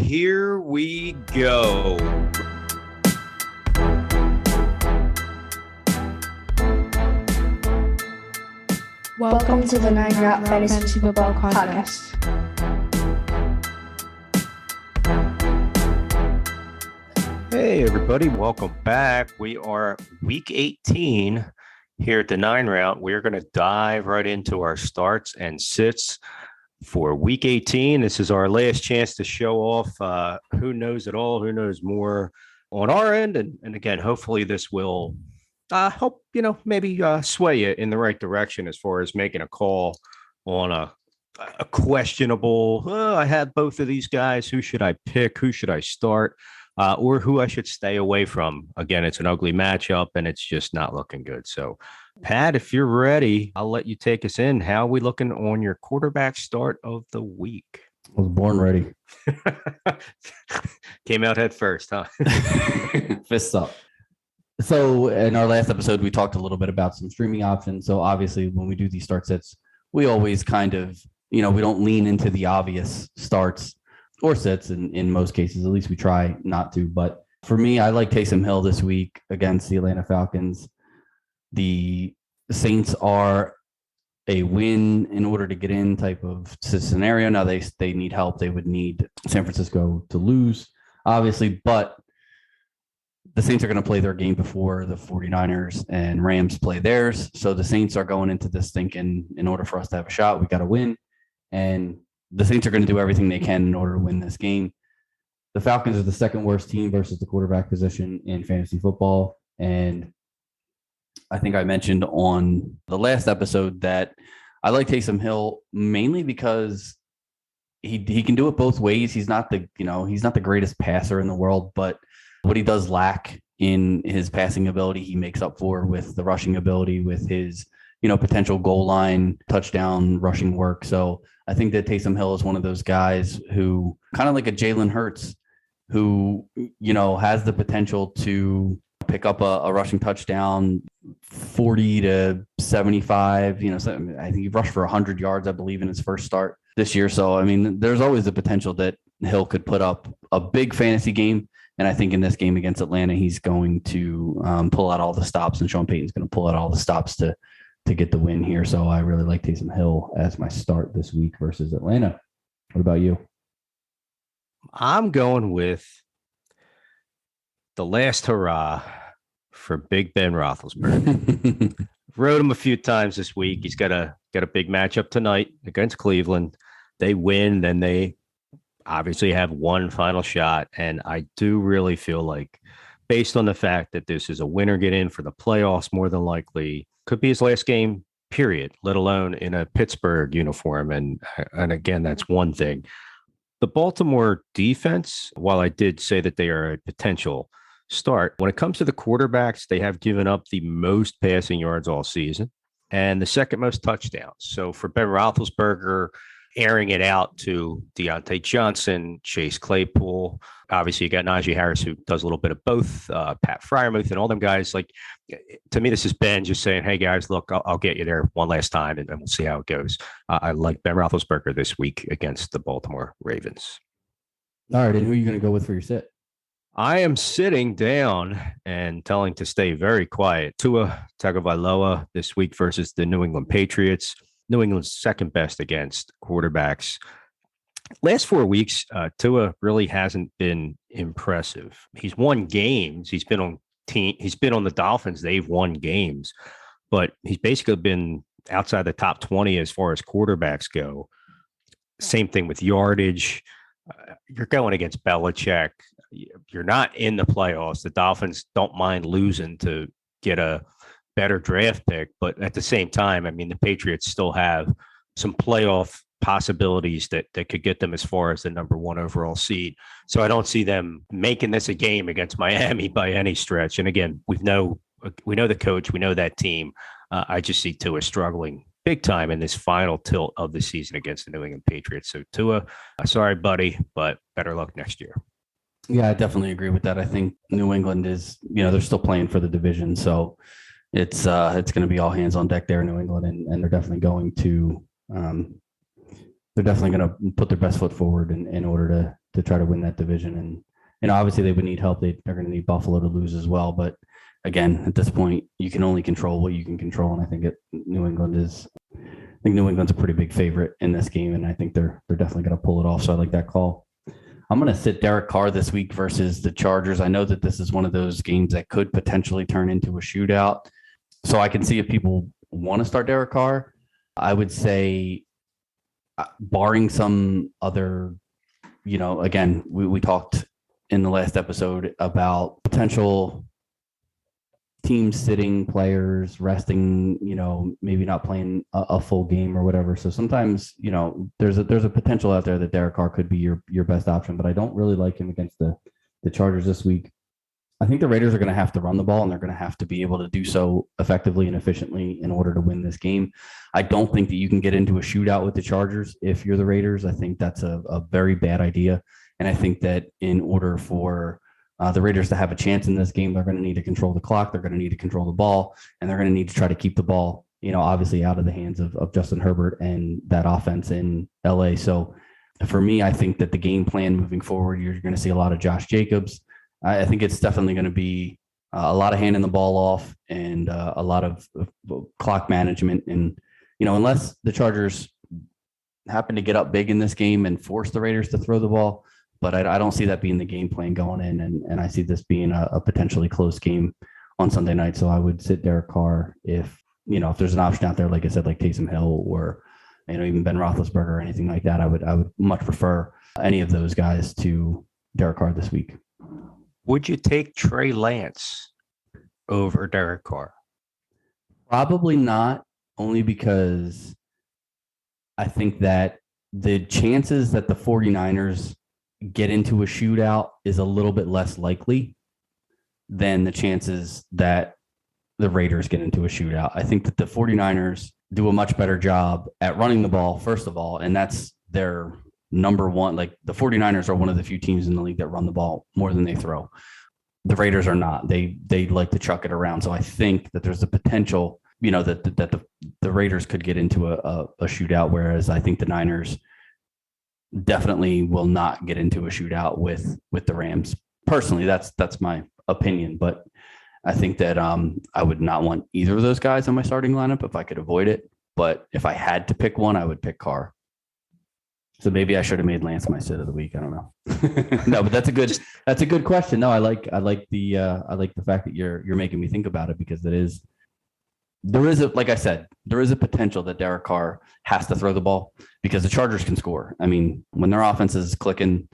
here we go. Welcome to the 9 Route Fantasy Football Podcast. Hey, everybody. Welcome back. We are week 18 here at the 9 Route. We're going to dive right into our starts and sits for week 18. This is our last chance to show off who knows it all, who knows more on our end. And again, hopefully this will help, maybe sway you in the right direction as far as making a call on a questionable, I have both of these guys. Who should I pick? Who should I start? Or who I should stay away from. Again, it's an ugly matchup and it's just not looking good. So, Pat, if you're ready, I'll let you take us in. How are we looking on your quarterback start of the week? I was born ready. Came out head first, huh? Fists up. So in our last episode, we talked a little bit about some streaming options. So obviously when we do these start sets, we always kind of, we don't lean into the obvious starts or sits in most cases. At least we try not to. But for me, I like Taysom Hill this week against the Atlanta Falcons. The Saints are a win in order to get in type of scenario. Now they need help. They would need San Francisco to lose, obviously, but the Saints are going to play their game before the 49ers and Rams play theirs. So the Saints are going into this thinking, in order for us to have a shot, we got to win. And the Saints are going to do everything they can in order to win this game. The Falcons are the second worst team versus the quarterback position in fantasy football. And I think I mentioned on the last episode that I like Taysom Hill mainly because he can do it both ways. He's not the greatest passer in the world, but what he does lack in his passing ability, he makes up for with the rushing ability, with his, potential goal line, touchdown, rushing work. So I think that Taysom Hill is one of those guys who kind of like a Jalen Hurts who, has the potential to pick up a rushing touchdown, 40 to 75, so I think he rushed for 100 yards, I believe, in his first start this year. So, there's always the potential that Hill could put up a big fantasy game. And I think in this game against Atlanta, he's going to pull out all the stops, and Sean Payton's going to pull out all the stops to get the win here. So I really like Taysom Hill as my start this week versus Atlanta. What about you? I'm going with the last hurrah for Big Ben Roethlisberger. Rode him a few times this week. He's got a big matchup tonight against Cleveland. They win, then they obviously have one final shot. And I do really feel like, based on the fact that this is a winner get in for the playoffs, more than likely could be his last game, period, let alone in a Pittsburgh uniform. And again, that's one thing. The Baltimore defense, while I did say that they are a potential start, when it comes to the quarterbacks, they have given up the most passing yards all season and the second most touchdowns. So for Ben Roethlisberger, airing it out to Deontay Johnson, Chase Claypool. Obviously, you got Najee Harris, who does a little bit of both, Pat Freiermuth and all them guys. Like, to me, this is Ben just saying, hey, guys, look, I'll get you there one last time, and we'll see how it goes. I like Ben Roethlisberger this week against the Baltimore Ravens. All right, and who are you going to go with for your sit? I am sitting down and telling to stay very quiet. Tua Tagovailoa this week versus the New England Patriots. New England's second best against quarterbacks. Last 4 weeks, Tua really hasn't been impressive. He's won games. He's been on the Dolphins. They've won games, but he's basically been outside the top 20 as far as quarterbacks go. Same thing with yardage. You're going against Belichick. You're not in the playoffs. The Dolphins don't mind losing to get a better draft pick, but at the same time, the Patriots still have some playoff possibilities that could get them as far as the number one overall seed. So I don't see them making this a game against Miami by any stretch. And again, we know the coach, we know that team. I just see Tua struggling big time in this final tilt of the season against the New England Patriots. So Tua, sorry, buddy, but better luck next year. Yeah, I definitely agree with that. I think New England is, they're still playing for the division. So it's going to be all hands on deck there in New England, and they're definitely going to put their best foot forward in order to try to win that division. And obviously they would need help. They're going to need Buffalo to lose as well. But again, at this point, you can only control what you can control. And I think New England's a pretty big favorite in this game, and I think they're definitely going to pull it off. So I like that call. I'm going to sit Derek Carr this week versus the Chargers. I know that this is one of those games that could potentially turn into a shootout. So I can see if people want to start Derek Carr. I would say, barring some other, again, we talked in the last episode about potential teams sitting players, resting, maybe not playing a full game or whatever. So sometimes, there's a potential out there that Derek Carr could be your best option, but I don't really like him against the Chargers this week. I think the Raiders are going to have to run the ball, and they're going to have to be able to do so effectively and efficiently in order to win this game. I don't think that you can get into a shootout with the Chargers if you're the Raiders. I think that's a very bad idea. And I think that in order for the Raiders to have a chance in this game, they're going to need to control the clock. They're going to need to control the ball, and they're going to need to try to keep the ball, obviously out of the hands of Justin Herbert and that offense in LA. So for me, I think that the game plan moving forward, you're going to see a lot of Josh Jacobs. I think it's definitely going to be a lot of handing the ball off and a lot of clock management. And, unless the Chargers happen to get up big in this game and force the Raiders to throw the ball, but I don't see that being the game plan going in. And I see this being a potentially close game on Sunday night. So I would sit Derek Carr if there's an option out there, like I said, like Taysom Hill or, even Ben Roethlisberger or anything like that. I would much prefer any of those guys to Derek Carr this week. Would you take Trey Lance over Derek Carr? Probably not, only because I think that the chances that the 49ers get into a shootout is a little bit less likely than the chances that the Raiders get into a shootout. I think that the 49ers do a much better job at running the ball, first of all, and that's their number one. Like, the 49ers are one of the few teams in the league that run the ball more than they throw. The Raiders are not. They like to chuck it around. So I think that there's a potential, that the Raiders could get into a shootout, whereas I think the Niners definitely will not get into a shootout with the Rams. Personally, that's my opinion, but I think that I would not want either of those guys on my starting lineup if I could avoid it. But if I had to pick one, I would pick Carr. So maybe I should have made Lance my sit of the week. I don't know. No, but that's a good question. No, I like the fact that you're making me think about it, because like I said, there is a potential that Derek Carr has to throw the ball, because the Chargers can score. I mean, when their offense is clicking,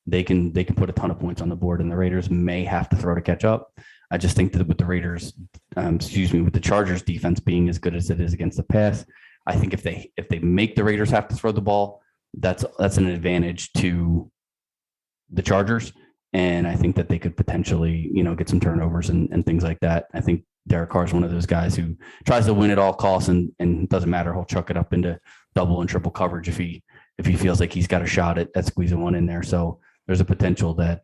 they can put a ton of points on the board, and the Raiders may have to throw to catch up. I just think that with the Chargers defense being as good as it is against the pass, I think if they make the Raiders have to throw the ball, that's an advantage to the Chargers. And I think that they could potentially, get some turnovers and things like that. I think Derek Carr is one of those guys who tries to win at all costs, and it doesn't matter. He'll chuck it up into double and triple coverage if he feels like he's got a shot at squeezing one in there. So there's a potential that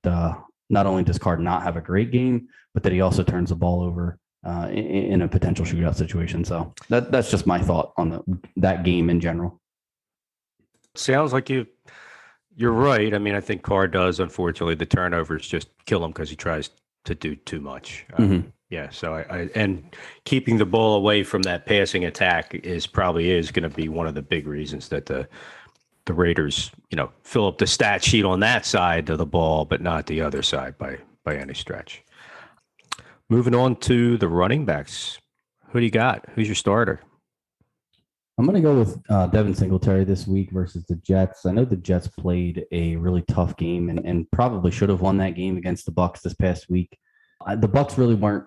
not only does Carr not have a great game, but that he also turns the ball over in a potential shootout situation. So that's just my thought on that game in general. Sounds like you're right. I mean, I think Carr does. Unfortunately, the turnovers just kill him because he tries to do too much. Yeah. So and keeping the ball away from that passing attack probably is going to be one of the big reasons that the Raiders, fill up the stat sheet on that side of the ball, but not the other side by any stretch. Moving on to the running backs. Who do you got? Who's your starter? I'm going to go with Devin Singletary this week versus the Jets. I know the Jets played a really tough game and probably should have won that game against the Bucs this past week. The Bucs really weren't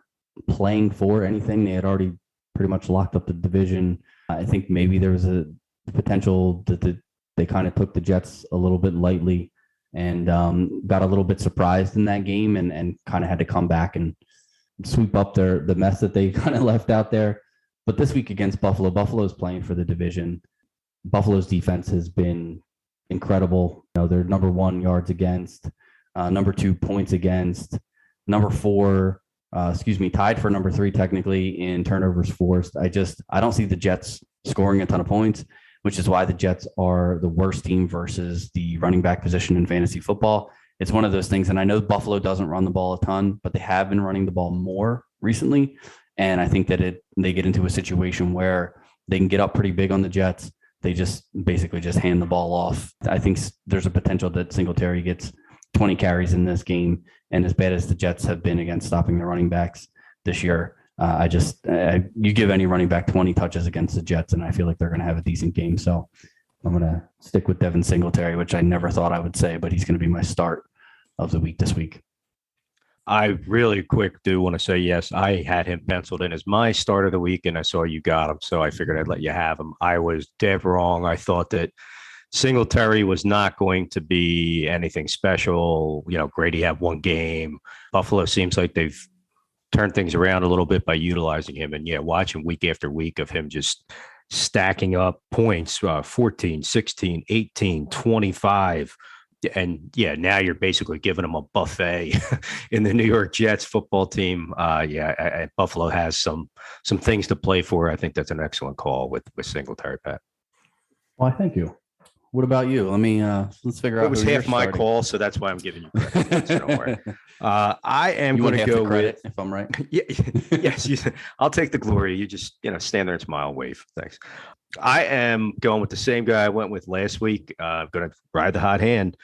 playing for anything. They had already pretty much locked up the division. I think maybe there was a potential that they kind of took the Jets a little bit lightly and got a little bit surprised in that game and kind of had to come back and sweep up the mess that they kind of left out there. But this week against Buffalo, Buffalo's playing for the division. Buffalo's defense has been incredible. They're number 1 yards against, number 2 points against, number 4, tied for number 3 technically in turnovers forced. I don't see the Jets scoring a ton of points. which is why the Jets are the worst team versus the running back position in fantasy football. It's one of those things. And I know Buffalo doesn't run the ball a ton, but they have been running the ball more recently. And I think that they get into a situation where they can get up pretty big on the Jets. They just basically just hand the ball off. I think there's a potential that Singletary gets 20 carries in this game. And as bad as the Jets have been against stopping the running backs this year, you give any running back 20 touches against the Jets, and I feel like they're going to have a decent game. So I'm going to stick with Devin Singletary, which I never thought I would say, but he's going to be my start of the week this week. I really quick do want to say yes. I had him penciled in as my start of the week, and I saw you got him, so I figured I'd let you have him. I was dead wrong. I thought that Singletary was not going to be anything special. Grady had one game. Buffalo seems like they've turned things around a little bit by utilizing him, and watching week after week of him just stacking up points, 14, 16, 18, 25. And now you're basically giving them a buffet in the New York Jets football team. Buffalo has some things to play for. I think that's an excellent call with Singletary, Pat. Well, thank you. What about you? Let me let's figure out. It was half my call, so that's why I'm giving you credit. So don't worry. I am going to go with, if I'm right. Yes. I'll take the glory. You just stand there and smile and wave. Thanks. I am going with the same guy I went with last week. I'm going to ride the hot hand.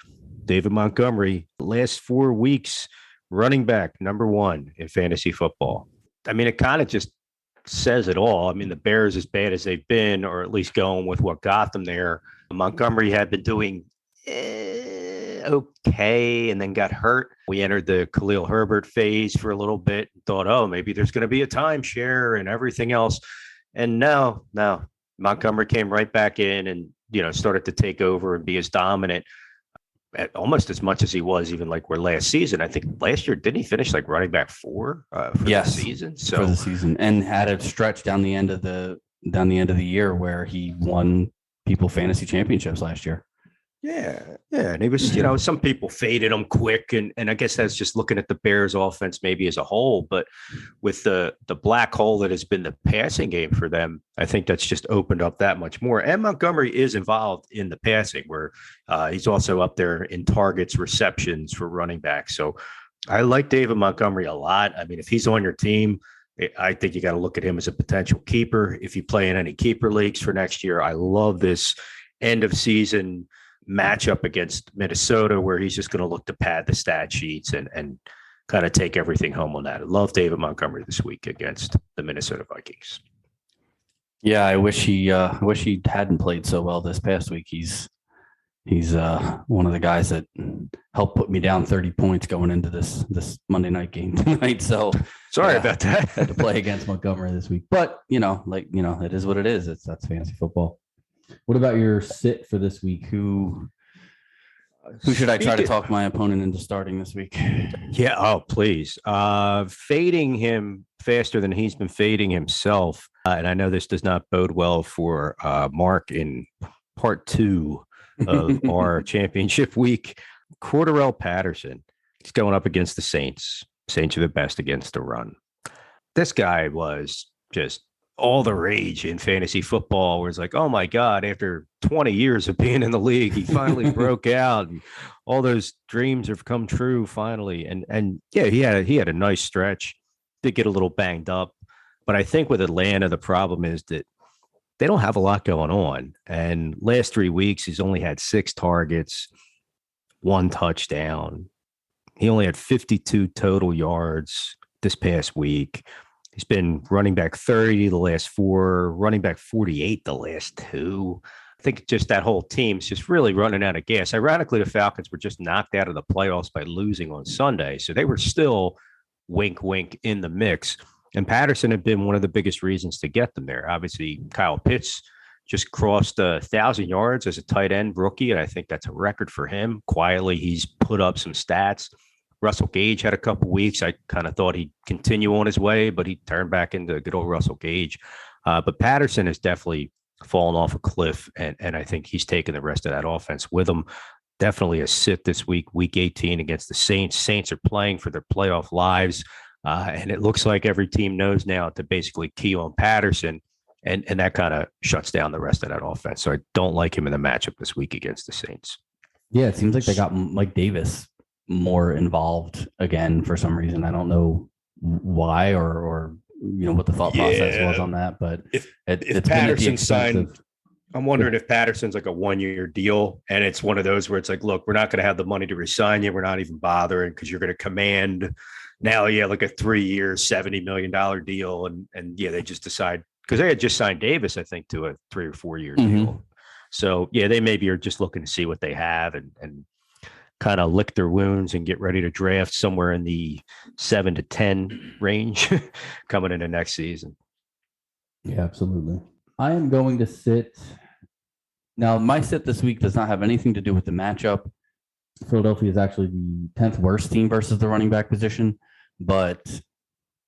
David Montgomery, last 4 weeks, running back number 1 in fantasy football. I mean, it kind of just says it all. I mean, the Bears, as bad as they've been, or at least going with what got them there, Montgomery had been doing okay and then got hurt. We entered the Khalil Herbert phase for a little bit, thought, maybe there's going to be a timeshare and everything else. And no. Montgomery came right back in and, started to take over and be as dominant almost as much as he was even like where last season. I think last year, didn't he finish like running back 4 for the season? So for the season, and had a stretch down the end of the year where he won people fantasy championships last year. Yeah. And he was, some people faded him quick. And I guess that's just looking at the Bears offense maybe as a whole. But with the black hole that has been the passing game for them, I think that's just opened up that much more. And Montgomery is involved in the passing where he's also up there in targets, receptions for running backs. So I like David Montgomery a lot. I mean, if he's on your team, I think you got to look at him as a potential keeper. If you play in any keeper leagues for next year, I love this end of season matchup against Minnesota where he's just going to look to pad the stat sheets and kind of take everything home on that. I love David Montgomery this week against the Minnesota Vikings. Yeah, I wish he hadn't played so well this past week. He's one of the guys that helped put me down 30 points going into this Monday night game tonight. So sorry about that. Had to play against Montgomery this week, but it is what it is. That's fantasy football. What about your sit for this week? Who should I try to talk my opponent into starting this week? Yeah. Oh, please. Fading him faster than he's been fading himself. And I know this does not bode well for Mark in part 2 of our championship week. Cordarrelle Patterson. He's going up against the Saints. Saints are the best against the run. This guy was just all the rage in fantasy football where it's like, oh my God, after 20 years of being in the league, he finally broke out and all those dreams have come true finally. And he had a nice stretch, did get a little banged up. But I think with Atlanta, the problem is that they don't have a lot going on. And last 3 weeks, he's only had 6 targets, 1 touchdown. He only had 52 total yards this past week. He's been running back 30 the last 4, running back 48 the last 2. I think just that whole team's just really running out of gas. Ironically, the Falcons were just knocked out of the playoffs by losing on Sunday. So they were still wink, wink in the mix. And Patterson had been one of the biggest reasons to get them there. Obviously, Kyle Pitts just crossed 1,000 yards as a tight end rookie, and I think that's a record for him. Quietly, he's put up some stats. Russell Gage had a couple weeks. I kind of thought he'd continue on his way, but he turned back into good old Russell Gage. But Patterson has definitely fallen off a cliff, and I think he's taken the rest of that offense with him. Definitely a sit this week, week 18 against the Saints. Saints are playing for their playoff lives, and it looks like every team knows now to basically key on Patterson And that kind of shuts down the rest of that offense. So I don't like him in the matchup this week against the Saints. Yeah, it seems like they got Mike Davis more involved again for some reason. I don't know why or what the thought process was on that, but if Patterson signed, I'm wondering if Patterson's like a 1-year deal, and it's one of those where it's like, look, we're not going to have the money to resign you. We're not even bothering because you're going to command now, like a 3-year, $70 million deal. And they just decide, because they had just signed Davis, I think, to a 3 or 4 year deal. So, they maybe are just looking to see what they have and kind of lick their wounds and get ready to draft somewhere in the 7 to 10 range coming into next season. Yeah, absolutely. I am going to sit. Now, my sit this week does not have anything to do with the matchup. Philadelphia is actually the 10th worst team versus the running back position. But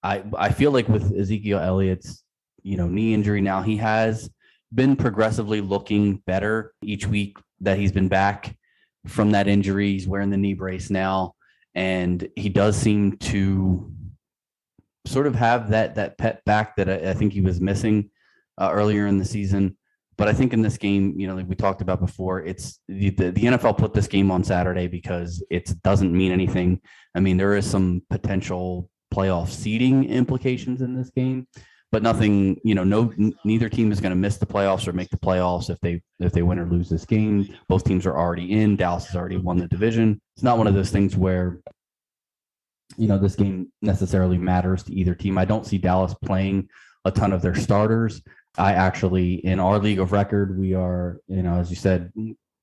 I feel like with Ezekiel Elliott's, knee injury now, he has been progressively looking better each week that he's been back from that injury. He's wearing the knee brace now, and he does seem to sort of have that pet back that I think he was missing earlier in the season. But I think in this game, like we talked about before, it's the NFL put this game on Saturday because it doesn't mean anything. I mean, there is some potential playoff seeding implications in this game, but nothing, neither team is going to miss the playoffs or make the playoffs if they win or lose this game. Both teams are already in. Dallas has already won the division. It's not one of those things where, this game necessarily matters to either team. I don't see Dallas playing a ton of their starters. I actually, in our league of record, we are, as you said,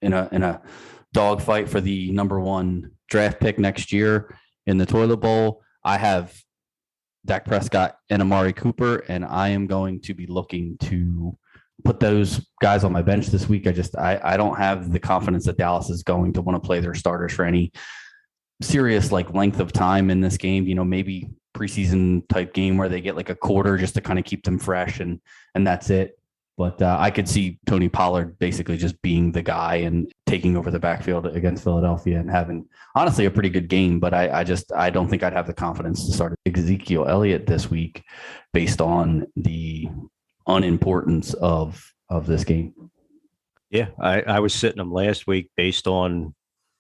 in a dogfight for the number 1 draft pick next year in the toilet bowl. I have Dak Prescott and Amari Cooper, and I am going to be looking to put those guys on my bench this week. I don't have the confidence that Dallas is going to want to play their starters for any serious length of time in this game. Maybe preseason type game where they get like a quarter just to kind of keep them fresh and that's it. But I could see Tony Pollard basically just being the guy and taking over the backfield against Philadelphia and having honestly a pretty good game. But I don't think I'd have the confidence to start Ezekiel Elliott this week based on the unimportance of this game. Yeah, I was sitting him last week based on,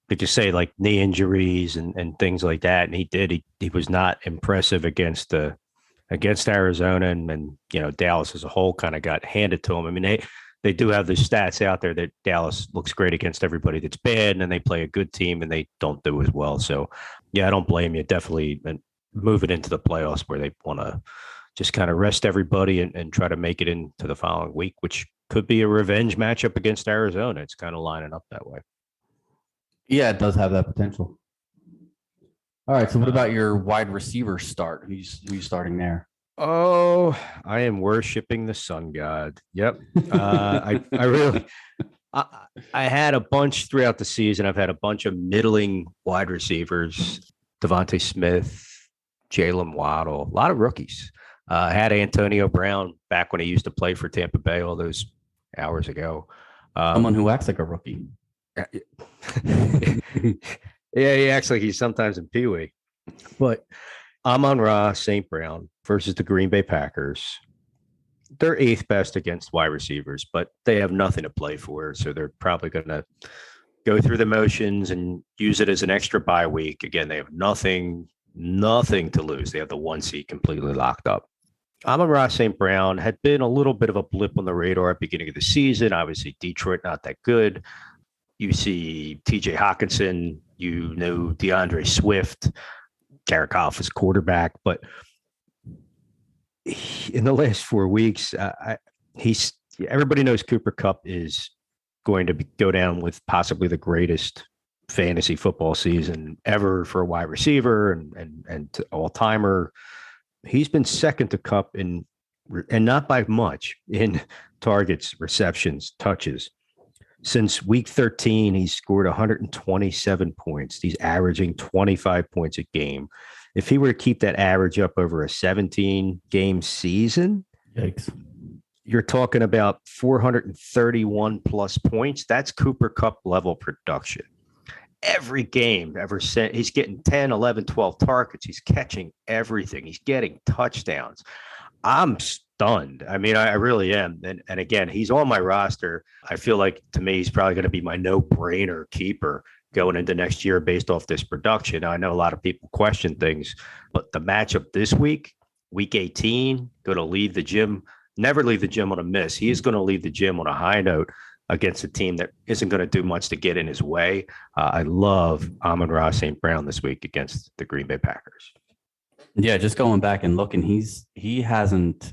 did you say like knee injuries and things like that? And he was not impressive against Arizona and Dallas as a whole kind of got handed to him. I mean, they do have the stats out there that Dallas looks great against everybody that's bad, and then they play a good team and they don't do as well. So yeah, I don't blame you. Definitely move it into the playoffs where they want to just kind of rest everybody and try to make it into the following week, which could be a revenge matchup against Arizona. It's kind of lining up that way. Yeah, it does have that potential. All right. So what about your wide receiver start? Who's starting there? Oh, I am worshiping the sun god. Yep. I had a bunch throughout the season. I've had a bunch of middling wide receivers, Devontae Smith, Jalen Waddle, a lot of rookies. I had Antonio Brown back when he used to play for Tampa Bay all those hours ago. Someone who acts like a rookie. Yeah, he acts like he's sometimes in Pee Wee. But Amon-Ra St. Brown versus the Green Bay Packers. They're 8th best against wide receivers, but they have nothing to play for. So they're probably going to go through the motions and use it as an extra bye week. Again, they have nothing to lose. They have the 1 seed completely locked up. Amon-Ra St. Brown had been a little bit of a blip on the radar at the beginning of the season. Obviously, Detroit not that good. You see TJ Hawkinson, DeAndre Swift, Jared Goff is quarterback, but in the last 4 weeks, everybody knows Cooper Kupp is going to go down with possibly the greatest fantasy football season ever for a wide receiver and all timer. He's been second to Kupp and not by much in targets, receptions, touches. Since week 13, he's scored 127 points. He's averaging 25 points a game. If he were to keep that average up over a 17-game season, yikes, you're talking about 431 plus points. That's Cooper Kupp level production. Every game ever since, he's getting 10, 11, 12 targets. He's catching everything. He's getting touchdowns. I'm stunned. I mean, I really am. And again, he's on my roster. I feel like to me, he's probably going to be my no-brainer keeper going into next year based off this production. I know a lot of people question things, but the matchup this week 18, going to leave the gym, never leave the gym on a miss. He is going to leave the gym on a high note against a team that isn't going to do much to get in his way. I love Amon-Ra St. Brown this week against the Green Bay Packers. Yeah, just going back and looking, he hasn't.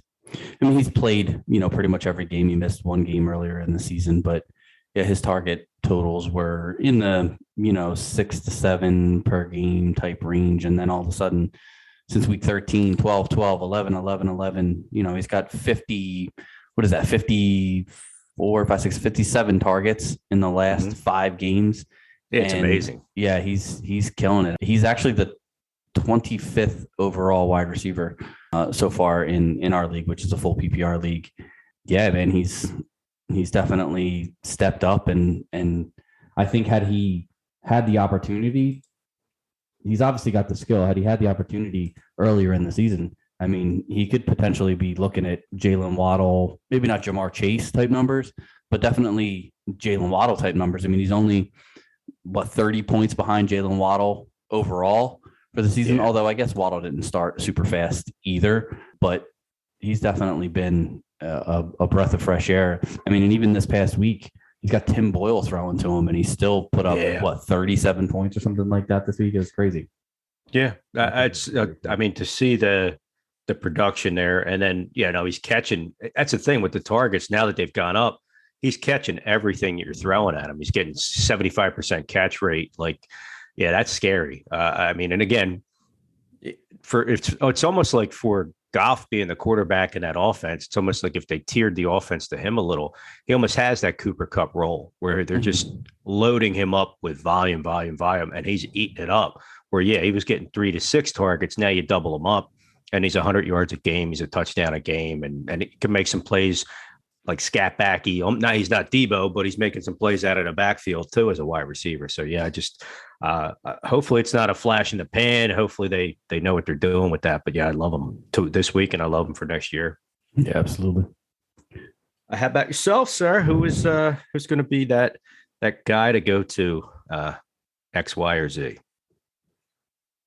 I mean, he's played pretty much every game. He missed one game earlier in the season, but yeah, his target totals were in the 6 to 7 per game type range, and then all of a sudden, since week 13, 12, 12, 11, 11, 11, he's got 50. What is that? 54, 56, 57 targets in the last 5 games. It's amazing. Yeah, he's killing it. He's actually the 25th overall wide receiver so far in our league, which is a full PPR league. Yeah, man, he's definitely stepped up, and I think had he had the opportunity, he's obviously got the skill. Had he had the opportunity earlier in the season, I mean, he could potentially be looking at Jalen Waddle, maybe not Jamar Chase type numbers, but definitely Jalen Waddle type numbers. I mean, he's only 30 points behind Jalen Waddle overall for the season, although I guess Waddle didn't start super fast either, but he's definitely been a breath of fresh air. I mean, and even this past week, he's got Tim Boyle throwing to him, and he still put up 37 points or something like that this week. Is crazy. Yeah, it's I mean, to see the production there, and then he's catching. That's the thing with the targets now that they've gone up. He's catching everything you're throwing at him. He's getting 75% catch rate. Like, yeah, that's scary. I mean, and again, it's almost like for Goff being the quarterback in that offense, it's almost like if they tiered the offense to him a little, he almost has that Cooper Kupp role where they're just loading him up with volume, and he's eating it up. Where, he was getting 3 to 6 targets. Now you double him up, and he's 100 yards a game. He's a touchdown a game, and he can make some plays like scat backy. Now he's not Debo, but he's making some plays out of the backfield too as a wide receiver. So just hopefully it's not a flash in the pan. Hopefully they know what they're doing with that. But I love him this week, and I love him for next year. Yeah, absolutely. How about yourself, sir? Who's going to be that guy to go to X, Y, or Z?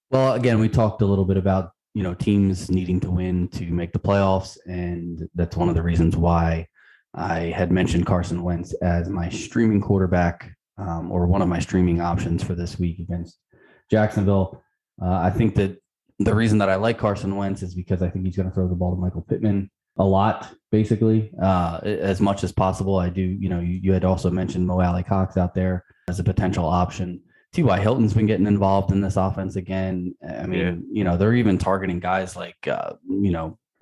Well, again, we talked a little bit about teams needing to win to make the playoffs, and that's one of the reasons why I had mentioned Carson Wentz as my streaming quarterback, or one of my streaming options for this week against Jacksonville. I think that the reason that I like Carson Wentz is because I think he's going to throw the ball to Michael Pittman a lot, basically, as much as possible. I do, you had also mentioned Mo Alley Cox out there as a potential option. T.Y. Hilton's been getting involved in this offense again. I mean, they're even targeting guys like,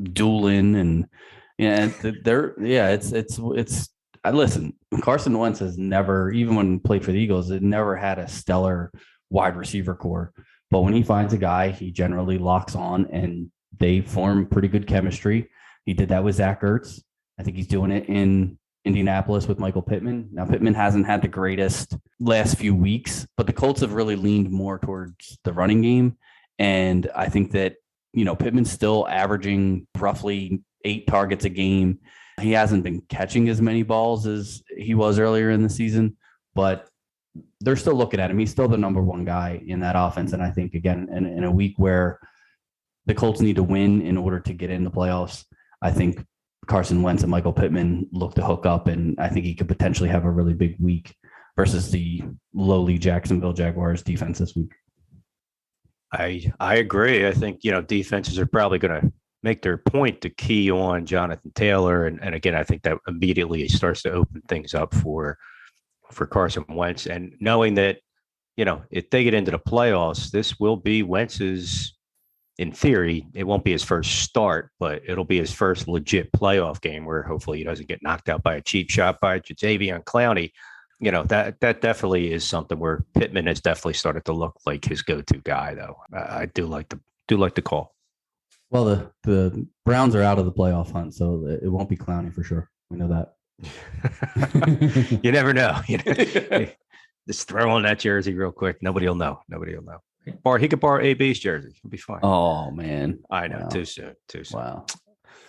Doolin and listen, Carson Wentz has never, even when he played for the Eagles, it never had a stellar wide receiver core. But when he finds a guy, he generally locks on, and they form pretty good chemistry. He did that with Zach Ertz. I think he's doing it in Indianapolis with Michael Pittman. Now, Pittman hasn't had the greatest last few weeks, but the Colts have really leaned more towards the running game. And I think that, Pittman's still averaging roughly 8 targets a game. He hasn't been catching as many balls as he was earlier in the season, but they're still looking at him. He's still the number one guy in that offense. And I think, again, in a week where the Colts need to win in order to get in the playoffs, I think Carson Wentz and Michael Pittman look to hook up, and I think he could potentially have a really big week versus the lowly Jacksonville Jaguars defense this week. I agree. I think, defenses are probably going to make their point to key on Jonathan Taylor. And again, I think that immediately starts to open things up for Carson Wentz. And knowing that, if they get into the playoffs, this will be Wentz's, in theory, it won't be his first start, but it'll be his first legit playoff game where hopefully he doesn't get knocked out by a cheap shot by Jadeveon Clowney. That definitely is something where Pittman has definitely started to look like his go-to guy, though. I do like the call. Well, the Browns are out of the playoff hunt, so it won't be Clowney for sure. We know that. You never know. Just throw on that jersey real quick. Nobody will know. He could borrow AB's jersey. It'll be fine. Oh man, I know. Wow. Too soon. Wow.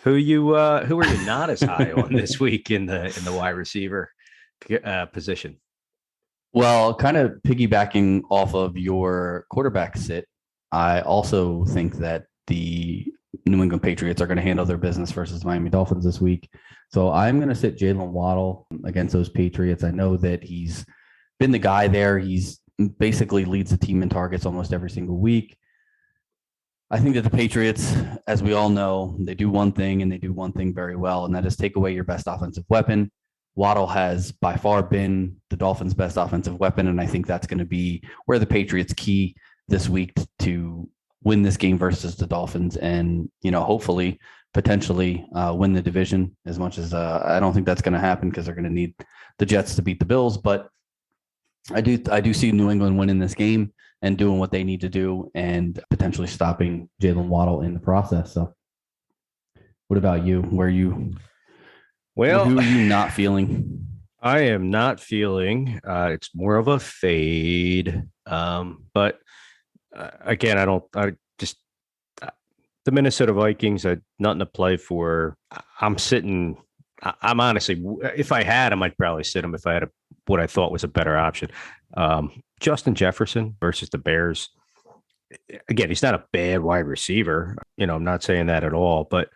Who are you not as high on this week in the wide receiver position? Well, kind of piggybacking off of your quarterback sit, I also think that the New England Patriots are going to handle their business versus Miami Dolphins this week. So I'm going to sit Jalen Waddle against those Patriots. I know that he's been the guy there. He's basically leads the team in targets almost every single week. I think that the Patriots, as we all know, they do one thing and they do one thing very well, and that is take away your best offensive weapon. Waddle has by far been the Dolphins' best offensive weapon, and I think that's going to be where the Patriots key this week to win this game versus the Dolphins and, hopefully, potentially win the division, as much as I don't think that's going to happen because they're going to need the Jets to beat the Bills. But I do see New England winning this game and doing what they need to do and potentially stopping Jalen Waddle in the process. So what about you? Who are you not feeling? I am not feeling. It's more of a fade. But again, the Minnesota Vikings had nothing to play for. I'm honestly, if I had him, I'd probably sit him if I had what I thought was a better option. Justin Jefferson versus the Bears. Again, he's not a bad wide receiver. I'm not saying that at all, but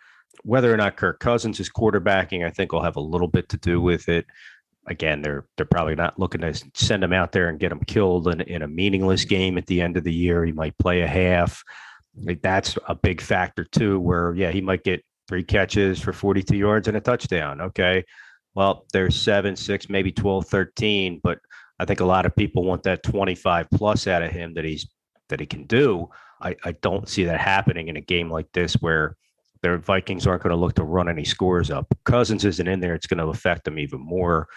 whether or not Kirk Cousins is quarterbacking, I think will have a little bit to do with it. Again, they're probably not looking to send him out there and get him killed in a meaningless game at the end of the year. He might play a half. That's a big factor too, where, he might get 3 catches for 42 yards and a touchdown. Okay. Well, there's 7, 6, maybe 12, 13, but I think a lot of people want that 25 plus out of him that he can do. I don't see that happening in a game like this where the Vikings aren't going to look to run any scores up. Cousins isn't in there. It's going to affect them even more.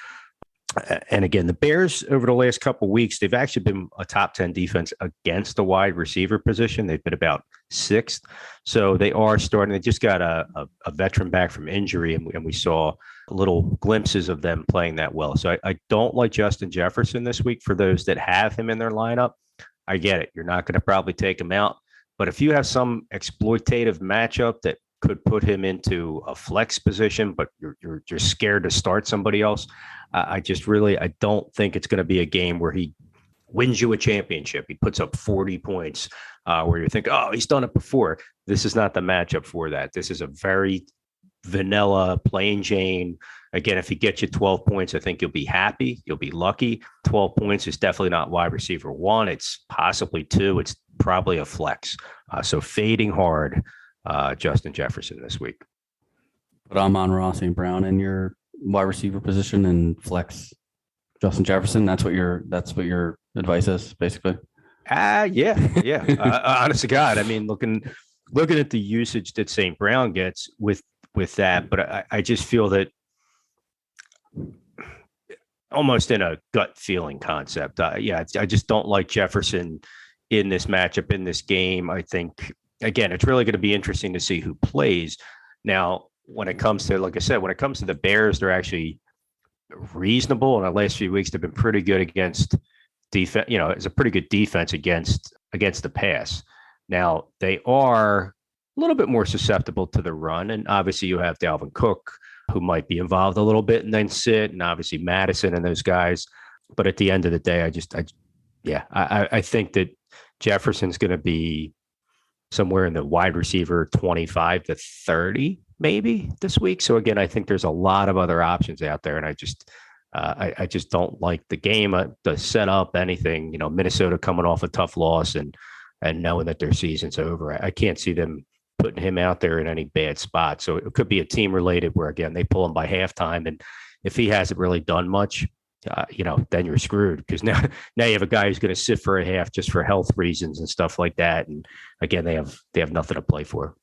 And again, the Bears over the last couple of weeks, they've actually been a top 10 defense against the wide receiver position. They've been about 6th. So they are starting. They just got a veteran back from injury, and we saw little glimpses of them playing that well. So I don't like Justin Jefferson this week. For those that have him in their lineup, I get it. You're not going to probably take him out. But if you have some exploitative matchup that could put him into a flex position, but you're scared to start somebody else, I don't think it's going to be a game where he wins you a championship. He puts up 40 points where you think, oh, he's done it before. This is not the matchup for that. This is a very vanilla, plain Jane. Again, if he gets you 12 points, I think you'll be happy. You'll be lucky. 12 points is definitely not wide receiver 1. It's possibly 2. It's probably a flex. So fading hard, Justin Jefferson this week. But I'm on Ross St. Brown in your wide receiver position and flex Justin Jefferson. That's what your advice is, basically. Yeah. Honest to God, I mean, looking at the usage that St. Brown gets with that, but I just feel that almost in a gut feeling concept. I just don't like Jefferson in this matchup, in this game. I think, again, it's really going to be interesting to see who plays. Now, when it comes to, like I said, when it comes to the Bears, they're actually reasonable. In the last few weeks, they've been pretty good against defense. It's a pretty good defense against the pass. Now, they are a little bit more susceptible to the run. And obviously you have Dalvin Cook, who might be involved a little bit and then sit, and obviously Madison and those guys. But at the end of the day, I think that Jefferson's going to be somewhere in the wide receiver 25 to 30 maybe this week. So again, I think there's a lot of other options out there, and I just don't like the game, the setup, anything. Minnesota coming off a tough loss and knowing that their season's over. I can't see them putting him out there in any bad spot. So it could be a team related where, again, they pull him by halftime, and if he hasn't really done much, then you're screwed, because now you have a guy who's going to sit for a half just for health reasons and stuff like that. And again, they have nothing to play for.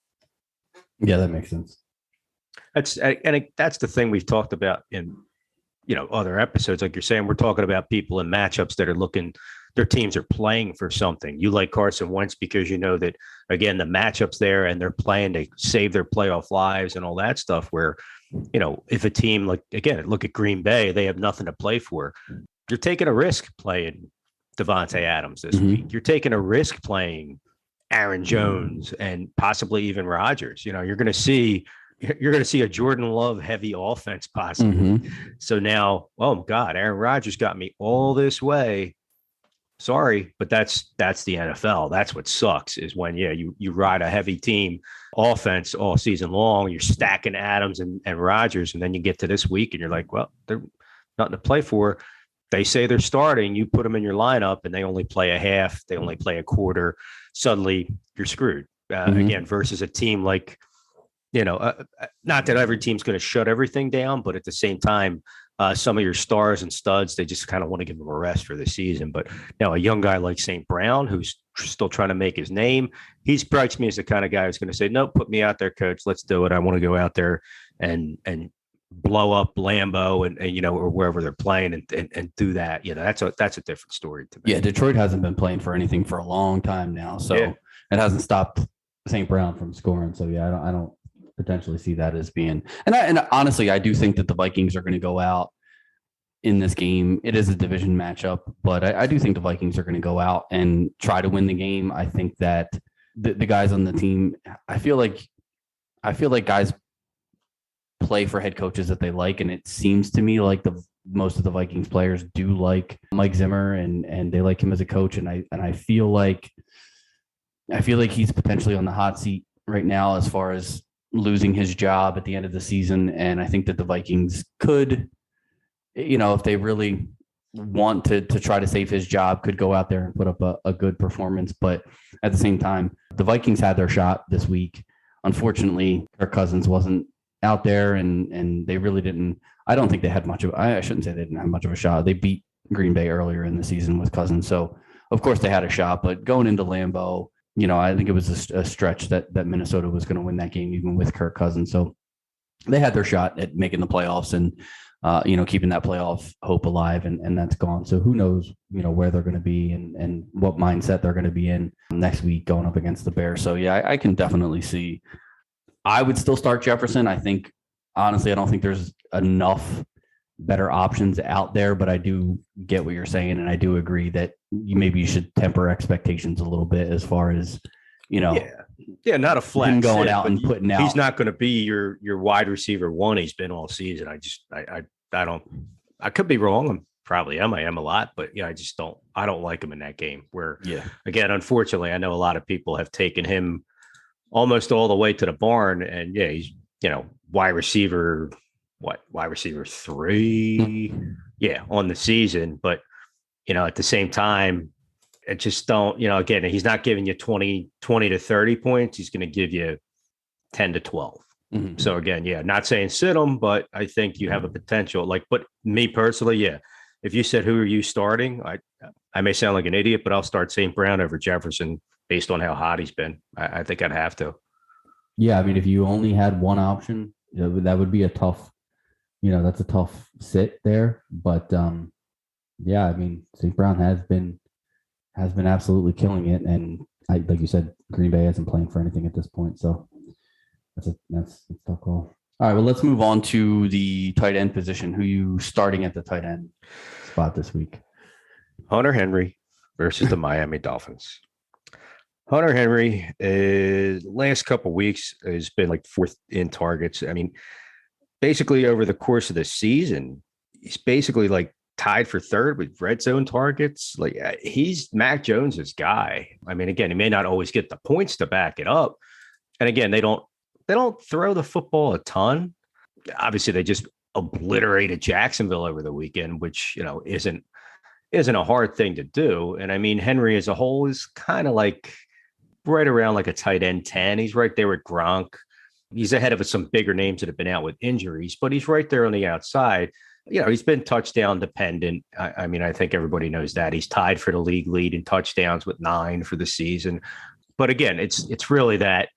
Yeah, that makes sense. That's the thing we've talked about in other episodes. Like you're saying, we're talking about people in matchups that are looking, their teams are playing for something. You like Carson Wentz because you know that, again, the matchup's there and they're playing to save their playoff lives and all that stuff. Where, if a team look at Green Bay, they have nothing to play for. You're taking a risk playing Devontae Adams this week. You're taking a risk playing Aaron Jones and possibly even Rodgers. You're going to see you're going to see a Jordan Love heavy offense possibly. Mhm. So now, oh God, Aaron Rodgers got me all this way. Sorry, but that's the NFL. That's what sucks is when you ride a heavy team offense all season long. You're stacking Adams and Rodgers, and then you get to this week and you're like, well, they're nothing to play for. They say they're starting. You put them in your lineup, and they only play a half. They only play a quarter. Suddenly, you're screwed again. Versus a team like, not that every team's going to shut everything down, but at the same time, some of your stars and studs, they just kind of want to give them a rest for the season. But now a young guy like St. Brown, who's still trying to make his name, he strikes me as the kind of guy who's going to say, "Nope, put me out there, coach. Let's do it. I want to go out there and blow up Lambeau and or wherever they're playing and do that." That's a different story to me. Yeah, Detroit hasn't been playing for anything for a long time now, so it hasn't stopped St. Brown from scoring. So yeah, I don't potentially see that as being, and honestly, I do think that the Vikings are going to go out in this game. It is a division matchup, but I do think the Vikings are going to go out and try to win the game. I think that the guys on the team, I feel like guys play for head coaches that they like, and it seems to me like most of the Vikings players do like Mike Zimmer and they like him as a coach, and I feel like he's potentially on the hot seat right now as far as losing his job at the end of the season. And I think that the Vikings could, if they really want to try to save his job, could go out there and put up a good performance. But at the same time, the Vikings had their shot this week. Unfortunately, Kirk Cousins wasn't out there, and they really didn't. I don't think they had much of. I shouldn't say they didn't have much of a shot. They beat Green Bay earlier in the season with Cousins, so of course they had a shot. But going into Lambeau, I think it was a stretch that Minnesota was going to win that game, even with Kirk Cousins. So they had their shot at making the playoffs and, keeping that playoff hope alive, and that's gone. So who knows, where they're going to be and what mindset they're going to be in next week going up against the Bears. So yeah, I can definitely see. I would still start Jefferson. I think, honestly, I don't think there's enough better options out there, but I do get what you're saying. And I do agree that maybe you should temper expectations a little bit as far as, not a flat him going sit, out and putting out. He's not going to be your wide receiver one. He's been all season. I could be wrong. I am a lot, but I don't like him in that game where, again, unfortunately, I know a lot of people have taken him almost all the way to the barn, and he's, wide receiver 3 on the season. But at the same time, it just don't, again, he's not giving you 20 to 30 points. He's going to give you 10 to 12. Mm-hmm. So again, not saying sit him, but I think you have a potential. But me personally, if you said, who are you starting? I may sound like an idiot, but I'll start St. Brown over Jefferson based on how hot he's been. I think I'd have to. Yeah. I mean, if you only had one option, that would be a tough, that's a tough sit there. But I mean, St. Brown has been absolutely killing it. And like you said, Green Bay isn't playing for anything at this point. So that's a tough call. All right, well, let's move on to the tight end position. Who you starting at the tight end spot this week? Hunter Henry versus the Miami Dolphins. Hunter Henry, last couple of weeks has been like fourth in targets. I mean, basically over the course of the season, he's basically like tied for third with red zone targets. Like he's Mac Jones's guy. I mean, again, he may not always get the points to back it up. And again, they don't throw the football a ton. Obviously, they just obliterated Jacksonville over the weekend, which, isn't a hard thing to do. And I mean, Henry as a whole is kind of like right around like a tight end 10. He's right there with Gronk. He's ahead of some bigger names that have been out with injuries, but he's right there on the outside. He's been touchdown dependent. I mean, I think everybody knows that. He's tied for the league lead in touchdowns with 9 for the season. But again, it's really that,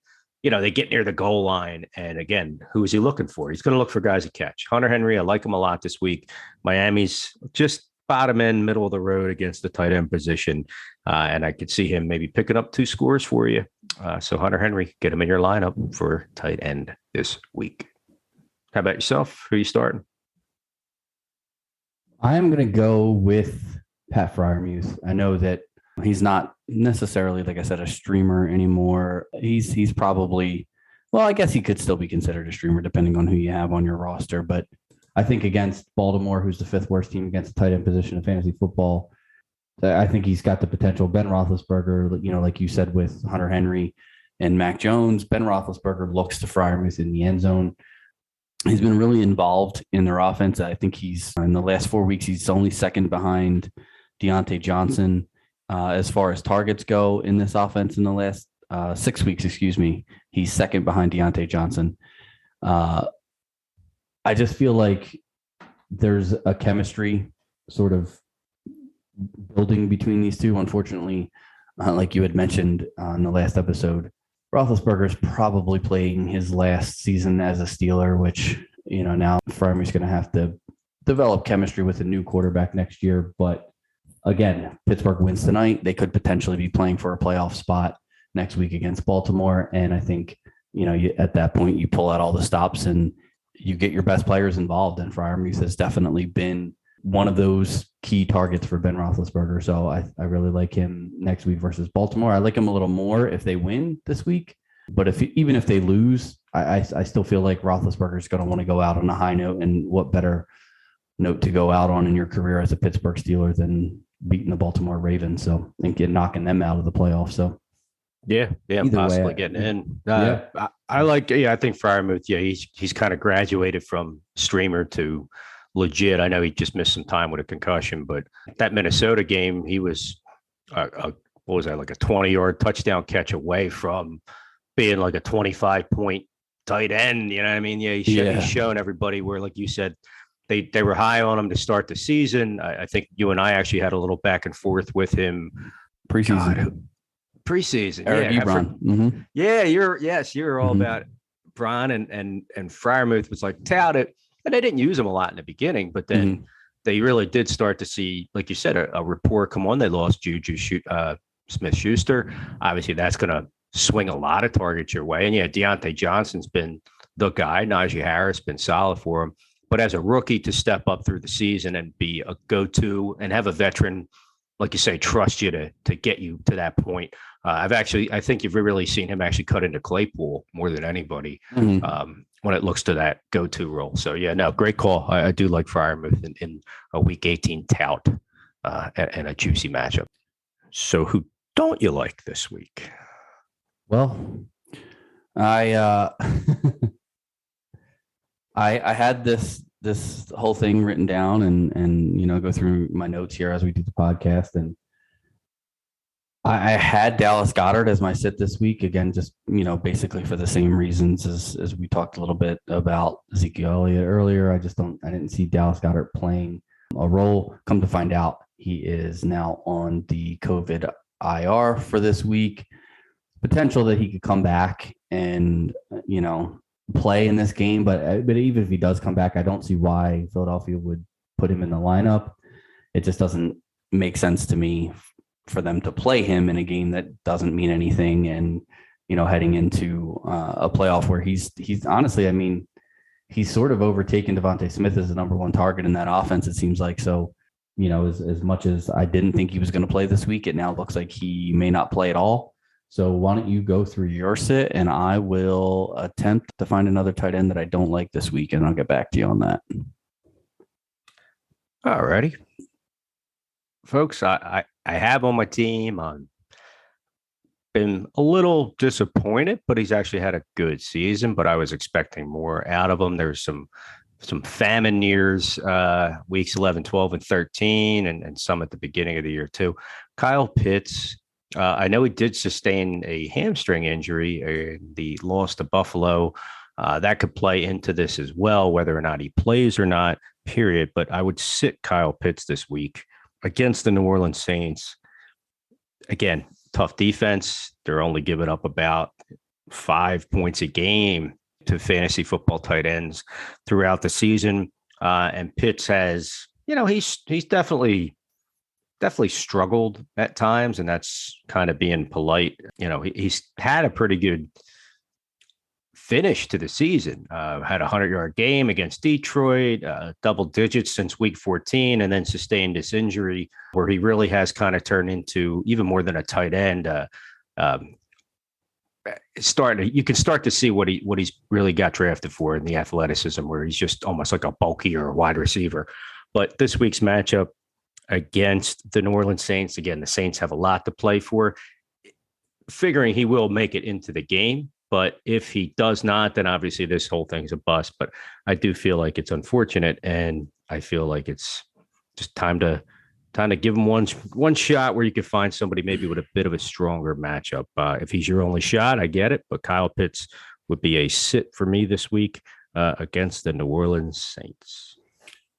they get near the goal line. And again, who is he looking for? He's going to look for guys to catch. Hunter Henry, I like him a lot this week. Miami's just bottom end, middle of the road against the tight end position. And I could see him maybe picking up 2 scores for you. So Hunter Henry, get him in your lineup for tight end this week. How about yourself? Who are you starting? I am going to go with Pat Freiermuth. I know that he's not necessarily, like I said, a streamer anymore. He's probably Well, I guess he could still be considered a streamer depending on who you have on your roster. But I think against Baltimore, who's the 5th worst team against the tight end position in fantasy football, I think he's got the potential. Ben Roethlisberger, like you said, with Hunter Henry and Mac Jones, Ben Roethlisberger looks to Freiermuth in the end zone. He's been really involved in their offense. I think he's in the last 4 weeks, he's only second behind Deontay Johnson as far as targets go in this offense in the last 6 weeks, he's second behind Deontay Johnson. I just feel like there's a chemistry sort of building between these two. Unfortunately, like you had mentioned in the last episode, Roethlisberger is probably playing his last season as a Steeler, which, now Freiermuth's going to have to develop chemistry with a new quarterback next year. But again, Pittsburgh wins tonight. They could potentially be playing for a playoff spot next week against Baltimore. And I think, at that point, you pull out all the stops and you get your best players involved. And Freiermuth has definitely been one of those key targets for Ben Roethlisberger. So I really like him next week versus Baltimore. I like him a little more if they win this week. But even if they lose, I still feel like Roethlisberger is going to want to go out on a high note. And what better note to go out on in your career as a Pittsburgh Steeler than beating the Baltimore Ravens? So I think knocking them out of the playoffs. So yeah, possibly getting in. I think Freiermuth, he's kind of graduated from streamer to legit. I know he just missed some time with a concussion, but that Minnesota game, he was what was that, like a 20-yard touchdown catch away from being like a 25-point tight end. You know what I mean? Yeah, he's shown everybody where, like you said, they were high on him to start the season. I think you and I actually had a little back and forth with him preseason. Eric Ebron. Mm-hmm. Yeah, you're all about Bron and Freiermuth was like touted. And they didn't use him a lot in the beginning, but then they really did start to see, like you said, a rapport come on. They lost Juju Smith-Schuster. Obviously, that's going to swing a lot of targets your way. And Deontay Johnson's been the guy. Najee Harris been solid for him. But as a rookie to step up through the season and be a go-to and have a veteran, like you say, trust you to get you to that point. I think you've really seen him actually cut into Claypool more than anybody. When it looks to that go-to role. So, great call. I do like Freiermuth in a Week 18 tout and a juicy matchup. So who don't you like this week? Well, I had this whole thing written down and go through my notes here as we do the podcast, and I had Dallas Goedert as my sit this week. Again, just, basically for the same reasons as we talked a little bit about Ezekiel Elliott earlier. I didn't see Dallas Goedert playing a role. Come to find out, he is now on the COVID IR for this week. Potential that he could come back and, play in this game. But even if he does come back, I don't see why Philadelphia would put him in the lineup. It just doesn't make sense to me for them to play him in a game that doesn't mean anything. And, heading into a playoff where he's honestly, he's sort of overtaken Devontae Smith as the number one target in that offense, it seems like. So, as much as I didn't think he was going to play this week, it now looks like he may not play at all. So why don't you go through your sit and I will attempt to find another tight end that I don't like this week, and I'll get back to you on that. All righty. Folks, I have on my team. I'm been a little disappointed, but he's actually had a good season, but I was expecting more out of him. There's some famine years, weeks 11, 12, and 13, and some at the beginning of the year too. Kyle Pitts, I know he did sustain a hamstring injury in the loss to Buffalo. That could play into this as well, whether or not he plays or not, period. But I would sit Kyle Pitts this week against the New Orleans Saints. Again, tough defense. They're only giving up about 5 points a game to fantasy football tight ends throughout the season. And Pitts has, he's definitely struggled at times, and that's kind of being polite. He's had a pretty good finish to the season. Had a 100-yard game against Detroit, double digits since week 14, and then sustained this injury where he really has kind of turned into even more than a tight end, you can start to see what he's really got drafted for in the athleticism, where he's just almost like a bulkier wide receiver. But this week's matchup against the New Orleans Saints, again, the Saints have a lot to play for. Figuring he will make it into the game, but if he does not, then obviously this whole thing's a bust. But I do feel like it's unfortunate, and I feel like it's just time to give him one shot where you could find somebody maybe with a bit of a stronger matchup. If he's your only shot, I get it, but Kyle Pitts would be a sit for me this week against the New Orleans Saints.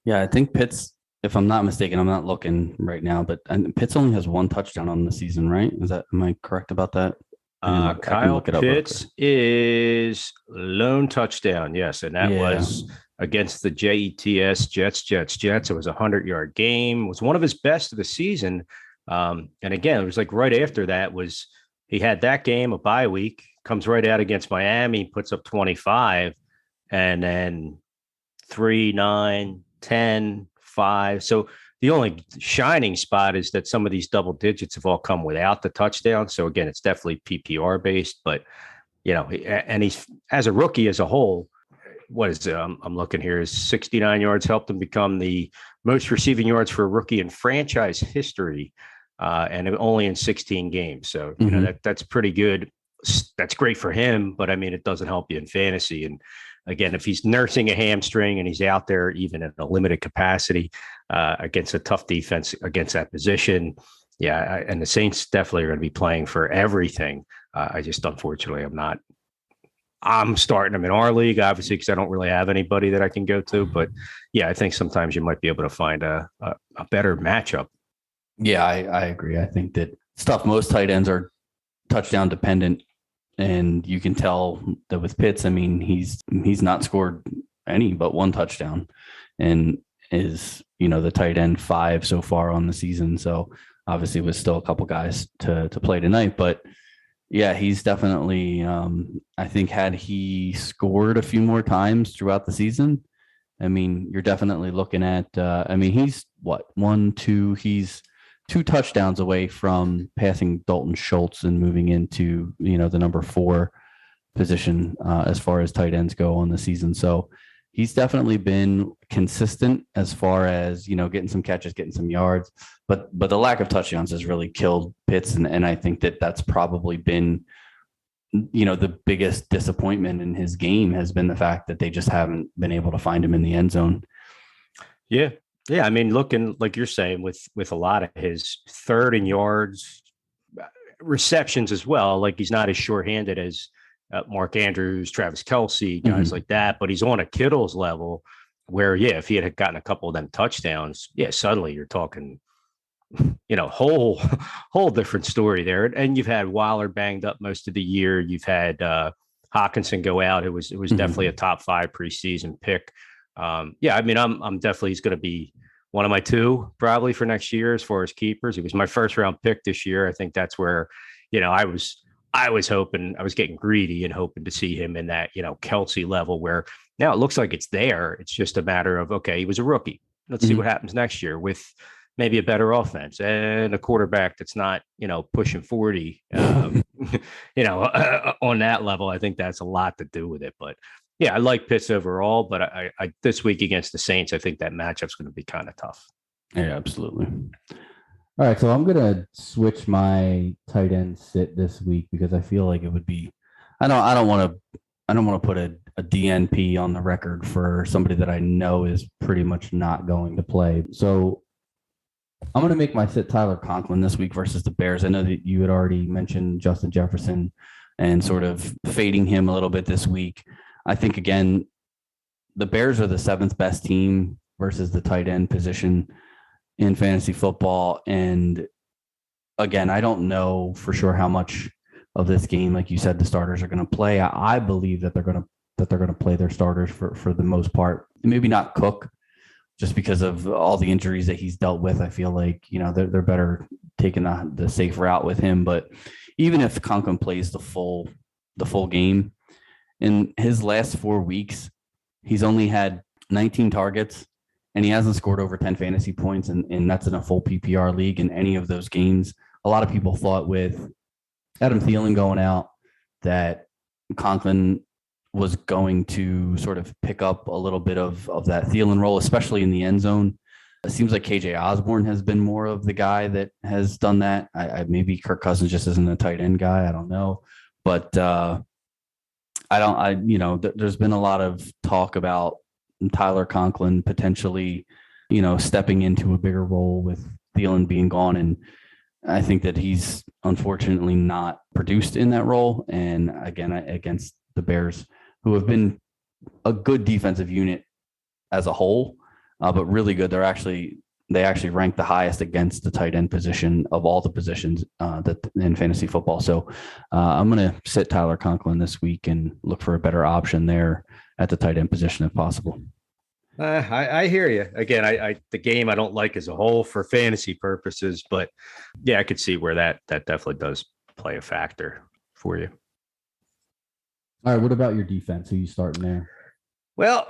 Yeah, I think Pitts, if I'm not mistaken, I'm not looking right now, but Pitts only has 1 touchdown on the season, right? Am I correct about that? Kyle Pitts is lone touchdown, yes, and that was against the Jets. It was a 100-yard game. It was one of his best of the season. And again, it was like right after that he had that game, a bye week, comes right out against Miami, puts up 25, and then 3, 9, 10, 5. So the only shining spot is that some of these double digits have all come without the touchdown. So again, it's definitely PPR based, but and he's, as a rookie as a whole, what is it? I'm looking here, is 69 yards helped him become the most receiving yards for a rookie in franchise history, and only in 16 games. So that's pretty good. That's great for him, but I mean, it doesn't help you in fantasy. And again, if he's nursing a hamstring and he's out there even in a limited capacity against a tough defense against that position, and the Saints definitely are going to be playing for everything. I just, unfortunately, I'm starting them in our league, obviously, because I don't really have anybody that I can go to. But I think sometimes you might be able to find a better matchup. Yeah, I agree. I think that most tight ends are touchdown dependent. And you can tell that with Pitts, I mean, he's not scored any but 1 touchdown, and is, the tight end 5 so far on the season. So obviously with still a couple guys to play tonight, but yeah, he's definitely, I think had he scored a few more times throughout the season, I mean, you're definitely looking at, he's he's 2 touchdowns away from passing Dalton Schultz and moving into, the number 4 position as far as tight ends go on the season. So he's definitely been consistent as far as, getting some catches, getting some yards, but the lack of touchdowns has really killed Pitts. And I think that that's probably been, the biggest disappointment in his game has been the fact that they just haven't been able to find him in the end zone. Yeah. Yeah, I mean, looking like you're saying with a lot of his third and yards, receptions as well, like he's not as shorthanded as Mark Andrews, Travis Kelce, guys like that, but he's on a Kittle's level where, if he had gotten a couple of them touchdowns, suddenly you're talking, whole different story there. And you've had Waller banged up most of the year. You've had Hawkinson go out. It was definitely a top 5 preseason pick. I'm definitely, he's going to be one of my 2 probably for next year as far as keepers. He was my first round pick this year. I think that's where, I was hoping, I was getting greedy and hoping to see him in that, Kelce level, where now it looks like it's there. It's just a matter of, okay, he was a rookie. Let's see what happens next year with maybe a better offense and a quarterback that's not, pushing 40, on that level. I think that's a lot to do with it, but yeah, I like Pitts overall, but I this week against the Saints, I think that matchup's going to be kind of tough. Yeah, absolutely. All right, so I'm going to switch my tight end sit this week because I feel like it would be, I don't want to put a DNP on the record for somebody that I know is pretty much not going to play. So I'm going to make my sit Tyler Conklin this week versus the Bears. I know that you had already mentioned Justin Jefferson and sort of fading him a little bit this week. I think, again, the Bears are the 7th best team versus the tight end position in fantasy football. And again, I don't know for sure how much of this game, like you said, the starters are going to play. I believe that they're going to play their starters for the most part. Maybe not Cook, just because of all the injuries that he's dealt with. I feel like, they're better taking the safe route with him. But even if Conklin plays the full game, in his last 4 weeks, he's only had 19 targets and he hasn't scored over 10 fantasy points. And that's in a full PPR league in any of those games. A lot of people thought with Adam Thielen going out, that Conklin was going to sort of pick up a little bit of that Thielen role, especially in the end zone. It seems like KJ Osborne has been more of the guy that has done that. Maybe Kirk Cousins just isn't a tight end guy. I don't know, but there's been a lot of talk about Tyler Conklin potentially, stepping into a bigger role with Thielen being gone. And I think that he's unfortunately not produced in that role. And again, against the Bears, who have been a good defensive unit as a whole, but really good. They actually rank the highest against the tight end position of all the positions that in fantasy football. So I'm going to sit Tyler Conklin this week and look for a better option there at the tight end position if possible. I hear you. Again, the game I don't like as a whole for fantasy purposes, but yeah, I could see where that definitely does play a factor for you. All right. What about your defense? Who you starting there? Well,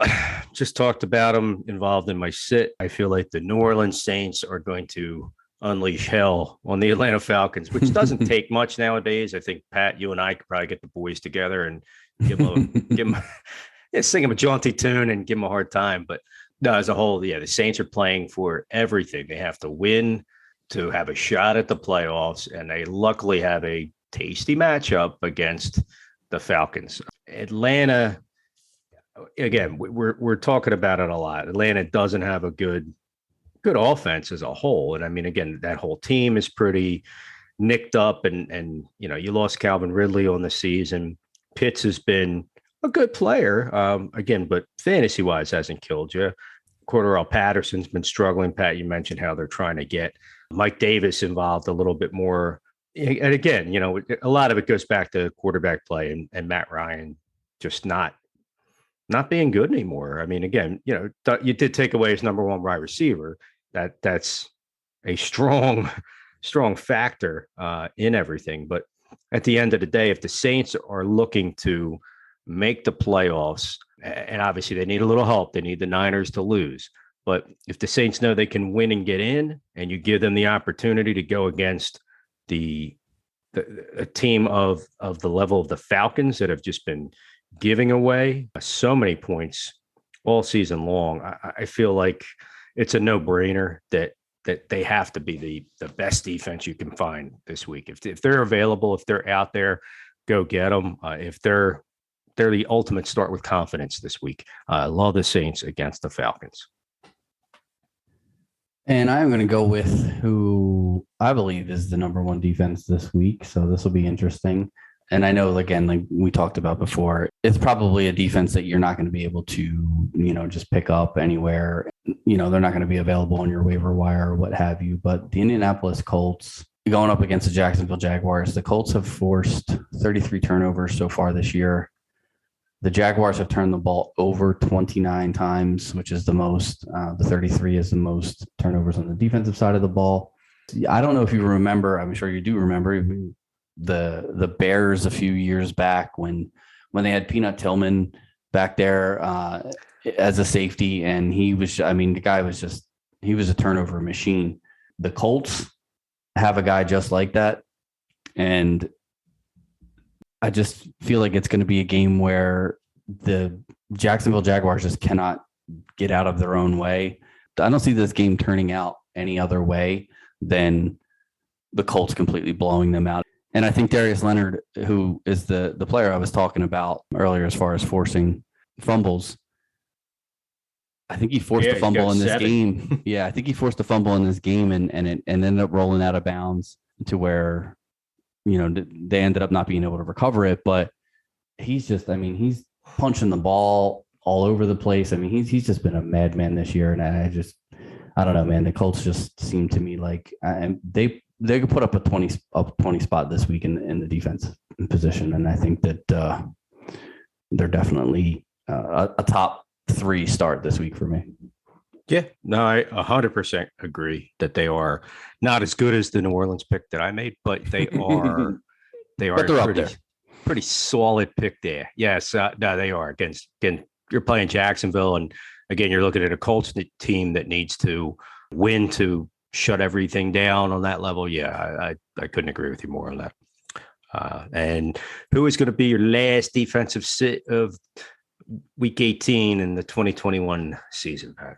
just talked about them involved in my sit. I feel like the New Orleans Saints are going to unleash hell on the Atlanta Falcons, which doesn't take much nowadays. I think, Pat, you and I could probably get the boys together and give them sing them a jaunty tune and give them a hard time. But no, as a whole, yeah, the Saints are playing for everything. They have to win to have a shot at the playoffs, and they luckily have a tasty matchup against the Falcons. Atlanta, again, we're talking about it a lot. Atlanta doesn't have a good offense as a whole. And I mean, again, that whole team is pretty nicked up, and you lost Calvin Ridley on the season. Pitts has been a good player, again, but fantasy wise hasn't killed you. Cordarrelle Patterson's been struggling. Pat, you mentioned how they're trying to get Mike Davis involved a little bit more. And again, a lot of it goes back to quarterback play and Matt Ryan just not being good anymore. I mean, again, you did take away his number one wide receiver. That's a strong factor in everything. But at the end of the day, if the Saints are looking to make the playoffs, and obviously they need a little help, they need the Niners to lose. But if the Saints know they can win and get in, and you give them the opportunity to go against a team of the level of the Falcons that have just been giving away so many points all season long, I feel like it's a no-brainer that they have to be the best defense you can find this week. If they're available, if they're out there, go get them. If they're the ultimate start with confidence this week. I love the Saints against the Falcons. And I'm going to go with who I believe is the number one defense this week. So this will be interesting. And I know, again, like we talked about before, it's probably a defense that you're not going to be able to, just pick up anywhere. They're not going to be available on your waiver wire or what have you. But the Indianapolis Colts going up against the Jacksonville Jaguars, the Colts have forced 33 turnovers so far this year. The Jaguars have turned the ball over 29 times, which is the most. The 33 is the most turnovers on the defensive side of the ball. I don't know if you remember. I'm sure you do remember the Bears a few years back when they had Peanut Tillman back there as a safety, and the guy was he was a turnover machine. The Colts have a guy just like that, and I just feel like it's going to be a game where the Jacksonville Jaguars just cannot get out of their own way. I don't see this game turning out any other way than the Colts completely blowing them out. And I think Darius Leonard, who is the player I was talking about earlier as far as forcing fumbles, I think he forced a fumble in this game. Yeah, I think he forced a fumble in this game and ended up rolling out of bounds to where they ended up not being able to recover it. But he's he's punching the ball all over the place. I mean, he's just been a madman this year. And I don't know, man. The Colts just seem to me like they could put up a 20 spot this week in the defense position. And I think that they're definitely a top 3 start this week for me. Yeah, no, I 100% agree that they are not as good as the New Orleans pick that I made, but they are pretty solid pick there. Yes, no, they are again, you're playing Jacksonville, and again, you're looking at a Colts team that needs to win to shut everything down on that level. Yeah, I couldn't agree with you more on that. And who is going to be your last defensive sit of week 18 in the 2021 season, Pat?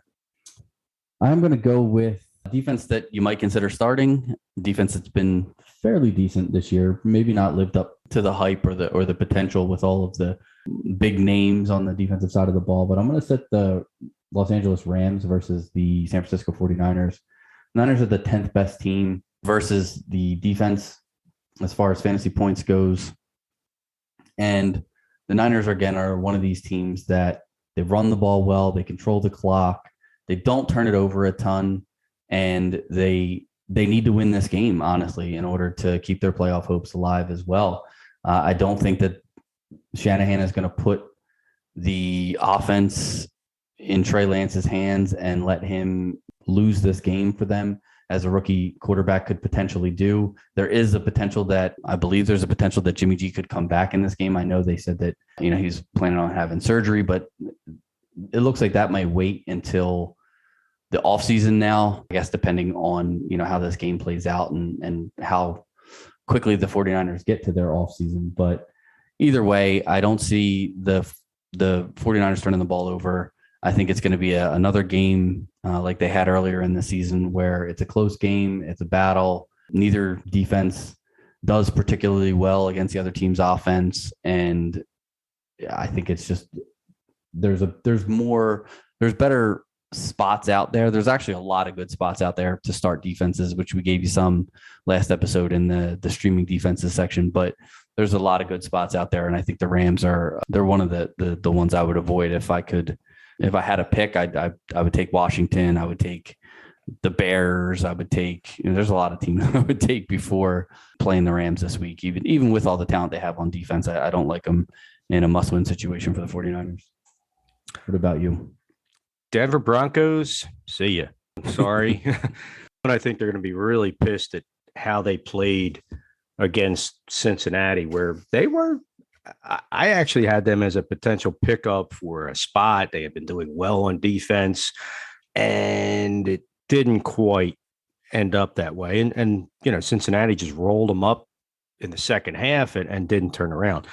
I'm going to go with a defense that you might consider starting. Defense that's been fairly decent this year, maybe not lived up to the hype or the potential with all of the big names on the defensive side of the ball. But I'm going to set the Los Angeles Rams versus the San Francisco 49ers. Niners are the 10th best team versus the defense as far as fantasy points goes. And the Niners, again, are one of these teams that they run the ball well, they control the clock, they don't turn it over a ton, and they need to win this game, honestly, in order to keep their playoff hopes alive as well. I don't think that Shanahan is going to put the offense in Trey Lance's hands and let him lose this game for them, as a rookie quarterback could potentially do. I believe there's a potential that Jimmy G could come back in this game. I know they said that, he's planning on having surgery, but it looks like that might wait until the offseason now, I guess, depending on, how this game plays out and how quickly the 49ers get to their offseason. But either way, I don't see the 49ers turning the ball over. I think it's going to be another game like they had earlier in the season, where it's a close game, it's a battle. Neither defense does particularly well against the other team's offense, and I think it's just there's better spots out there. There's actually a lot of good spots out there to start defenses, which we gave you some last episode in the streaming defenses section. But there's a lot of good spots out there, and I think the Rams they're one of the ones I would avoid if I could. If I had a pick, I would take Washington. I would take the Bears. I would take, there's a lot of teams I would take before playing the Rams this week. Even with all the talent they have on defense, I don't like them in a must-win situation for the 49ers. What about you? Denver Broncos, see ya. Sorry. But I think they're going to be really pissed at how they played against Cincinnati, where they were. I actually had them as a potential pickup for a spot. They had been doing well on defense, and it didn't quite end up that way. And Cincinnati just rolled them up in the second half and didn't turn around.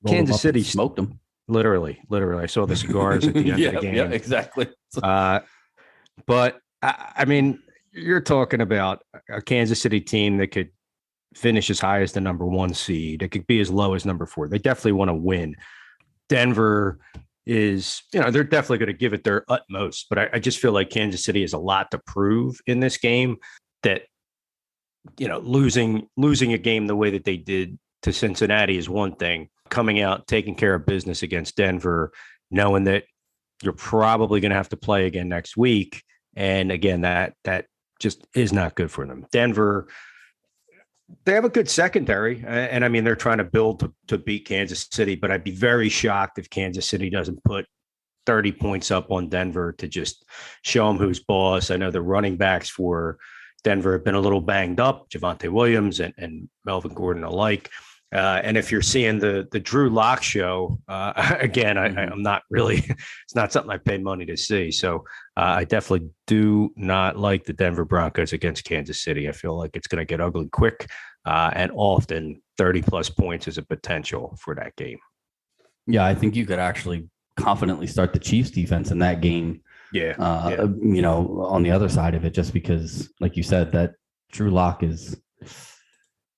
Kansas City smoked them. Literally. I saw the cigars at the end of the game. Yeah, exactly. But I mean, you're talking about a Kansas City team that could finish as high as the number 1 seed. It could be as low as number 4. They definitely want to win. Denver is, they're definitely going to give it their utmost, but I just feel like Kansas City has a lot to prove in this game. That, losing a game the way that they did to Cincinnati is one thing. Coming out, taking care of business against Denver, knowing that you're probably going to have to play again next week. And again, that just is not good for them. Denver, they have a good secondary, and I mean, they're trying to build to beat Kansas City, but I'd be very shocked if Kansas City doesn't put 30 points up on Denver to just show them who's boss. I know the running backs for Denver have been a little banged up, Javonte Williams and Melvin Gordon alike. And if you're seeing the Drew Lock show, again, I'm not really, it's not something I pay money to see. So I definitely do not like the Denver Broncos against Kansas City. I feel like it's going to get ugly quick, and often 30 plus points is a potential for that game. Yeah, I think you could actually confidently start the Chiefs defense in that game. Yeah. On the other side of it, just because, like you said, that Drew Lock is,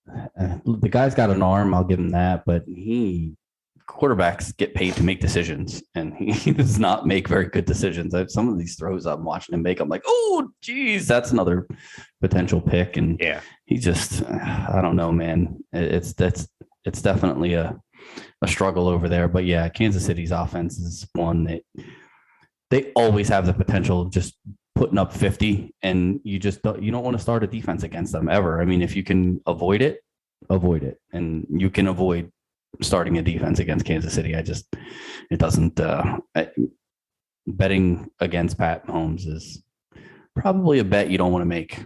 the guy's got an arm, I'll give him that, but quarterbacks get paid to make decisions, and he does not make very good decisions. Some of these throws I'm watching him make, I'm like, oh, geez, that's another potential pick. And yeah, he just, I don't know, man. It's definitely a struggle over there. But yeah, Kansas City's offense is one that they always have the potential of just putting up 50, and you don't want to start a defense against them ever. I mean, if you can avoid it, and you can avoid starting a defense against Kansas City. It doesn't, betting against Pat Mahomes is probably a bet you don't want to make.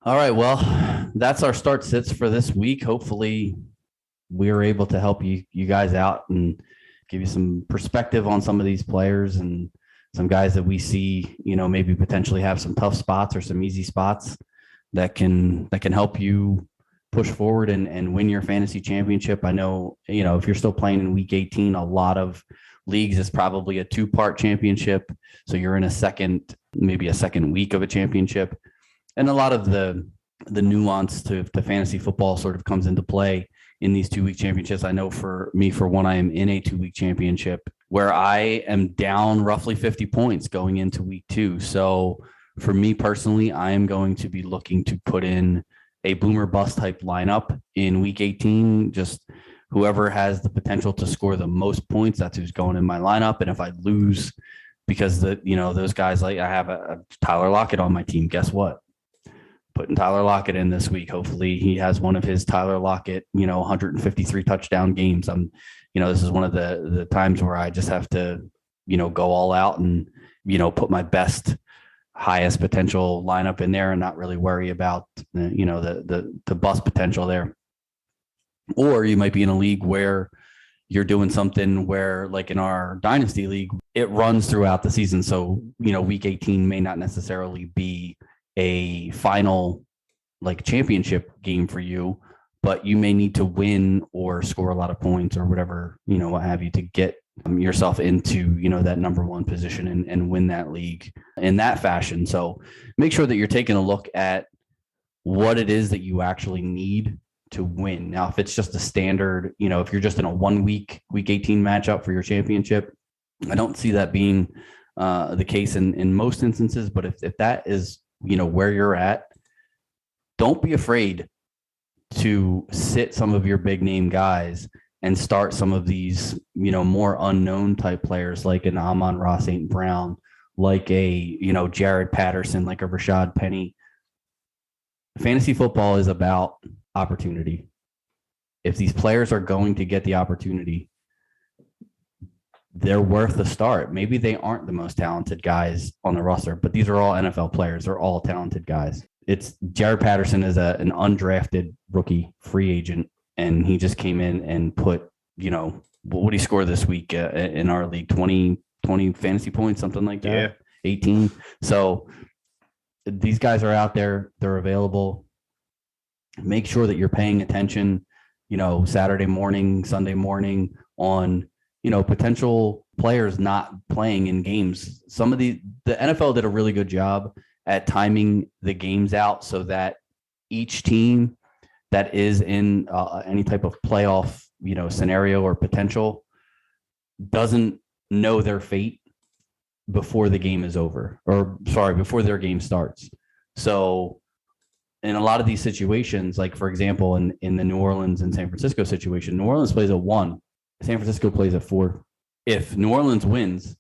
All right. Well, that's our start sits for this week. Hopefully we were able to help you guys out and give you some perspective on some of these players and some guys that we see, maybe potentially have some tough spots or some easy spots that can help you push forward and win your fantasy championship. I know, if you're still playing in week 18, a lot of leagues is probably a 2-part championship. So you're in maybe a second week of a championship. And a lot of the nuance to fantasy football sort of comes into play in these 2-week championships. I know for me, for one, I am in a 2-week championship where I am down roughly 50 points going into week 2. So for me personally, I am going to be looking to put in a boomer bust type lineup in week 18. Just whoever has the potential to score the most points, that's who's going in my lineup. And if I lose because those guys, like I have a Tyler Lockett on my team, guess what? Putting Tyler Lockett in this week. Hopefully he has one of his Tyler Lockett, 153 touchdown games. This is one of the times where I just have to, go all out and, put my best, highest potential lineup in there and not really worry about, the bust potential there. Or you might be in a league where you're doing something where, like in our dynasty league, it runs throughout the season. So, week 18 may not necessarily be a final championship game for you, but you may need to win or score a lot of points or whatever, what have you, to get yourself into, that number 1 position and win that league in that fashion. So make sure that you're taking a look at what it is that you actually need to win. Now, if it's just a standard, if you're just in a 1-week, week 18 matchup for your championship, I don't see that being the case in most instances. But if that is, where you're at, don't be afraid to sit some of your big name guys and start some of these, more unknown type players like an Amon-Ra St. Brown, like a, Jared Patterson, like a Rashad Penny. Fantasy football is about opportunity. If these players are going to get the opportunity, they're worth a start. Maybe they aren't the most talented guys on the roster, but these are all NFL players. They're all talented guys. It's Jared Patterson is an undrafted rookie free agent, and he just came in and put, what would he score this week in our league? 20 fantasy points, something like that. Yeah. 18. So these guys are out there. They're available. Make sure that you're paying attention, Saturday morning, Sunday morning on, potential players not playing in games. Some of the NFL did a really good job at timing the games out so that each team that is in any type of playoff, scenario or potential doesn't know their fate before the game is over, before their game starts. So in a lot of these situations, like for example, in the New Orleans and San Francisco situation, New Orleans plays at 1, San Francisco plays at 4. If New Orleans wins,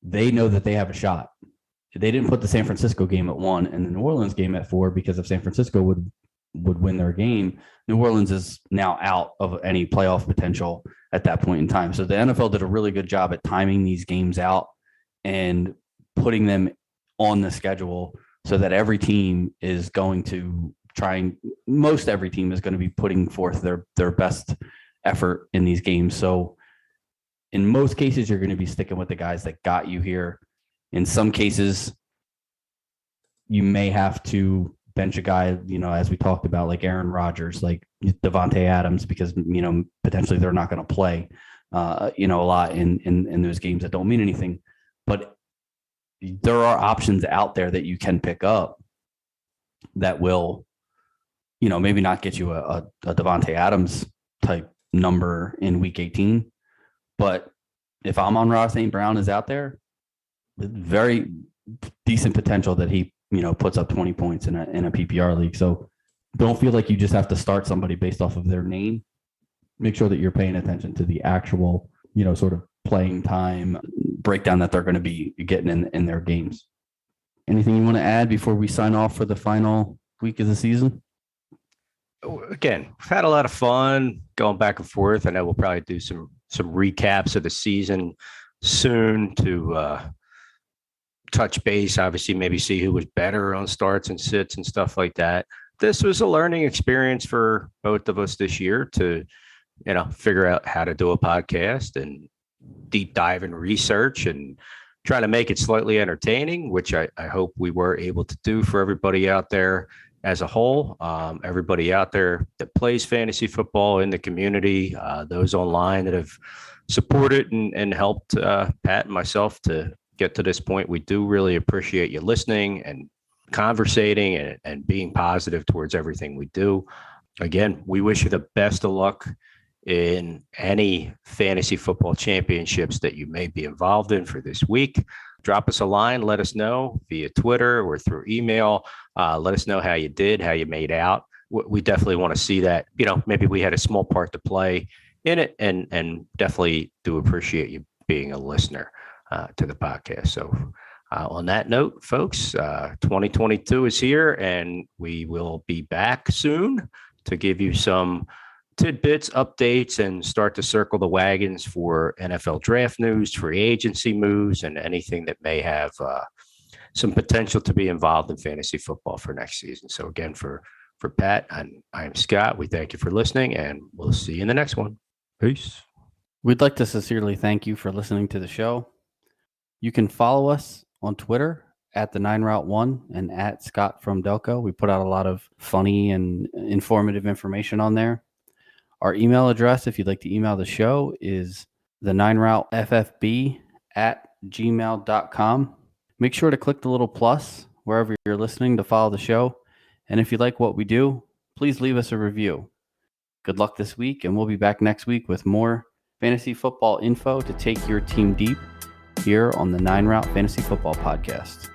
they know that they have a shot. They didn't put the San Francisco game at 1 and the New Orleans game at 4 because if San Francisco would win their game, New Orleans is now out of any playoff potential at that point in time. So the NFL did a really good job at timing these games out and putting them on the schedule so that every team is going to every team is going to be putting forth their best effort in these games. So in most cases, you're going to be sticking with the guys that got you here. In some cases, you may have to bench a guy, as we talked about, like Aaron Rodgers, like Devontae Adams, because, potentially they're not going to play, a lot in those games that don't mean anything. But there are options out there that you can pick up that will, maybe not get you a Devontae Adams type number in week 18. But if Amon-Ra St. Brown is out there, very decent potential that he, puts up 20 points in a PPR league. So don't feel like you just have to start somebody based off of their name. Make sure that you're paying attention to the actual, sort of playing time breakdown that they're going to be getting in their games. Anything you want to add before we sign off for the final week of the season? Again, we've had a lot of fun going back and forth. I know we'll probably do some recaps of the season soon to touch base, obviously, maybe see who was better on starts and sits and stuff like that. This was a learning experience for both of us this year to, figure out how to do a podcast and deep dive in research and try to make it slightly entertaining, which I hope we were able to do for everybody out there. as a whole, everybody out there that plays fantasy football in the community, those online that have supported and helped Pat and myself to get to this point. We do really appreciate you listening and conversating and being positive towards everything we do. Again, we wish you the best of luck in any fantasy football championships that you may be involved in for this week. Drop us a line. Let us know via Twitter or through email. Let us know how you did, how you made out. We definitely want to see that. Maybe we had a small part to play in it, and definitely do appreciate you being a listener to the podcast. So on that note, folks, 2022 is here, and we will be back soon to give you some tidbits, updates, and start to circle the wagons for NFL draft news, free agency moves, and anything that may have some potential to be involved in fantasy football for next season. So again, for Pat, and I'm Scott, we thank you for listening, and we'll see you in the next one. Peace. We'd like to sincerely thank you for listening to the show. You can follow us on Twitter at the 9Route1 and at Scott from Delco. We put out a lot of funny and informative information on there. Our email address, if you'd like to email the show, is the 9routeFFB@gmail.com. Make sure to click the little plus wherever you're listening to follow the show. And if you like what we do, please leave us a review. Good luck this week, and we'll be back next week with more fantasy football info to take your team deep here on the 9 Route Fantasy Football Podcast.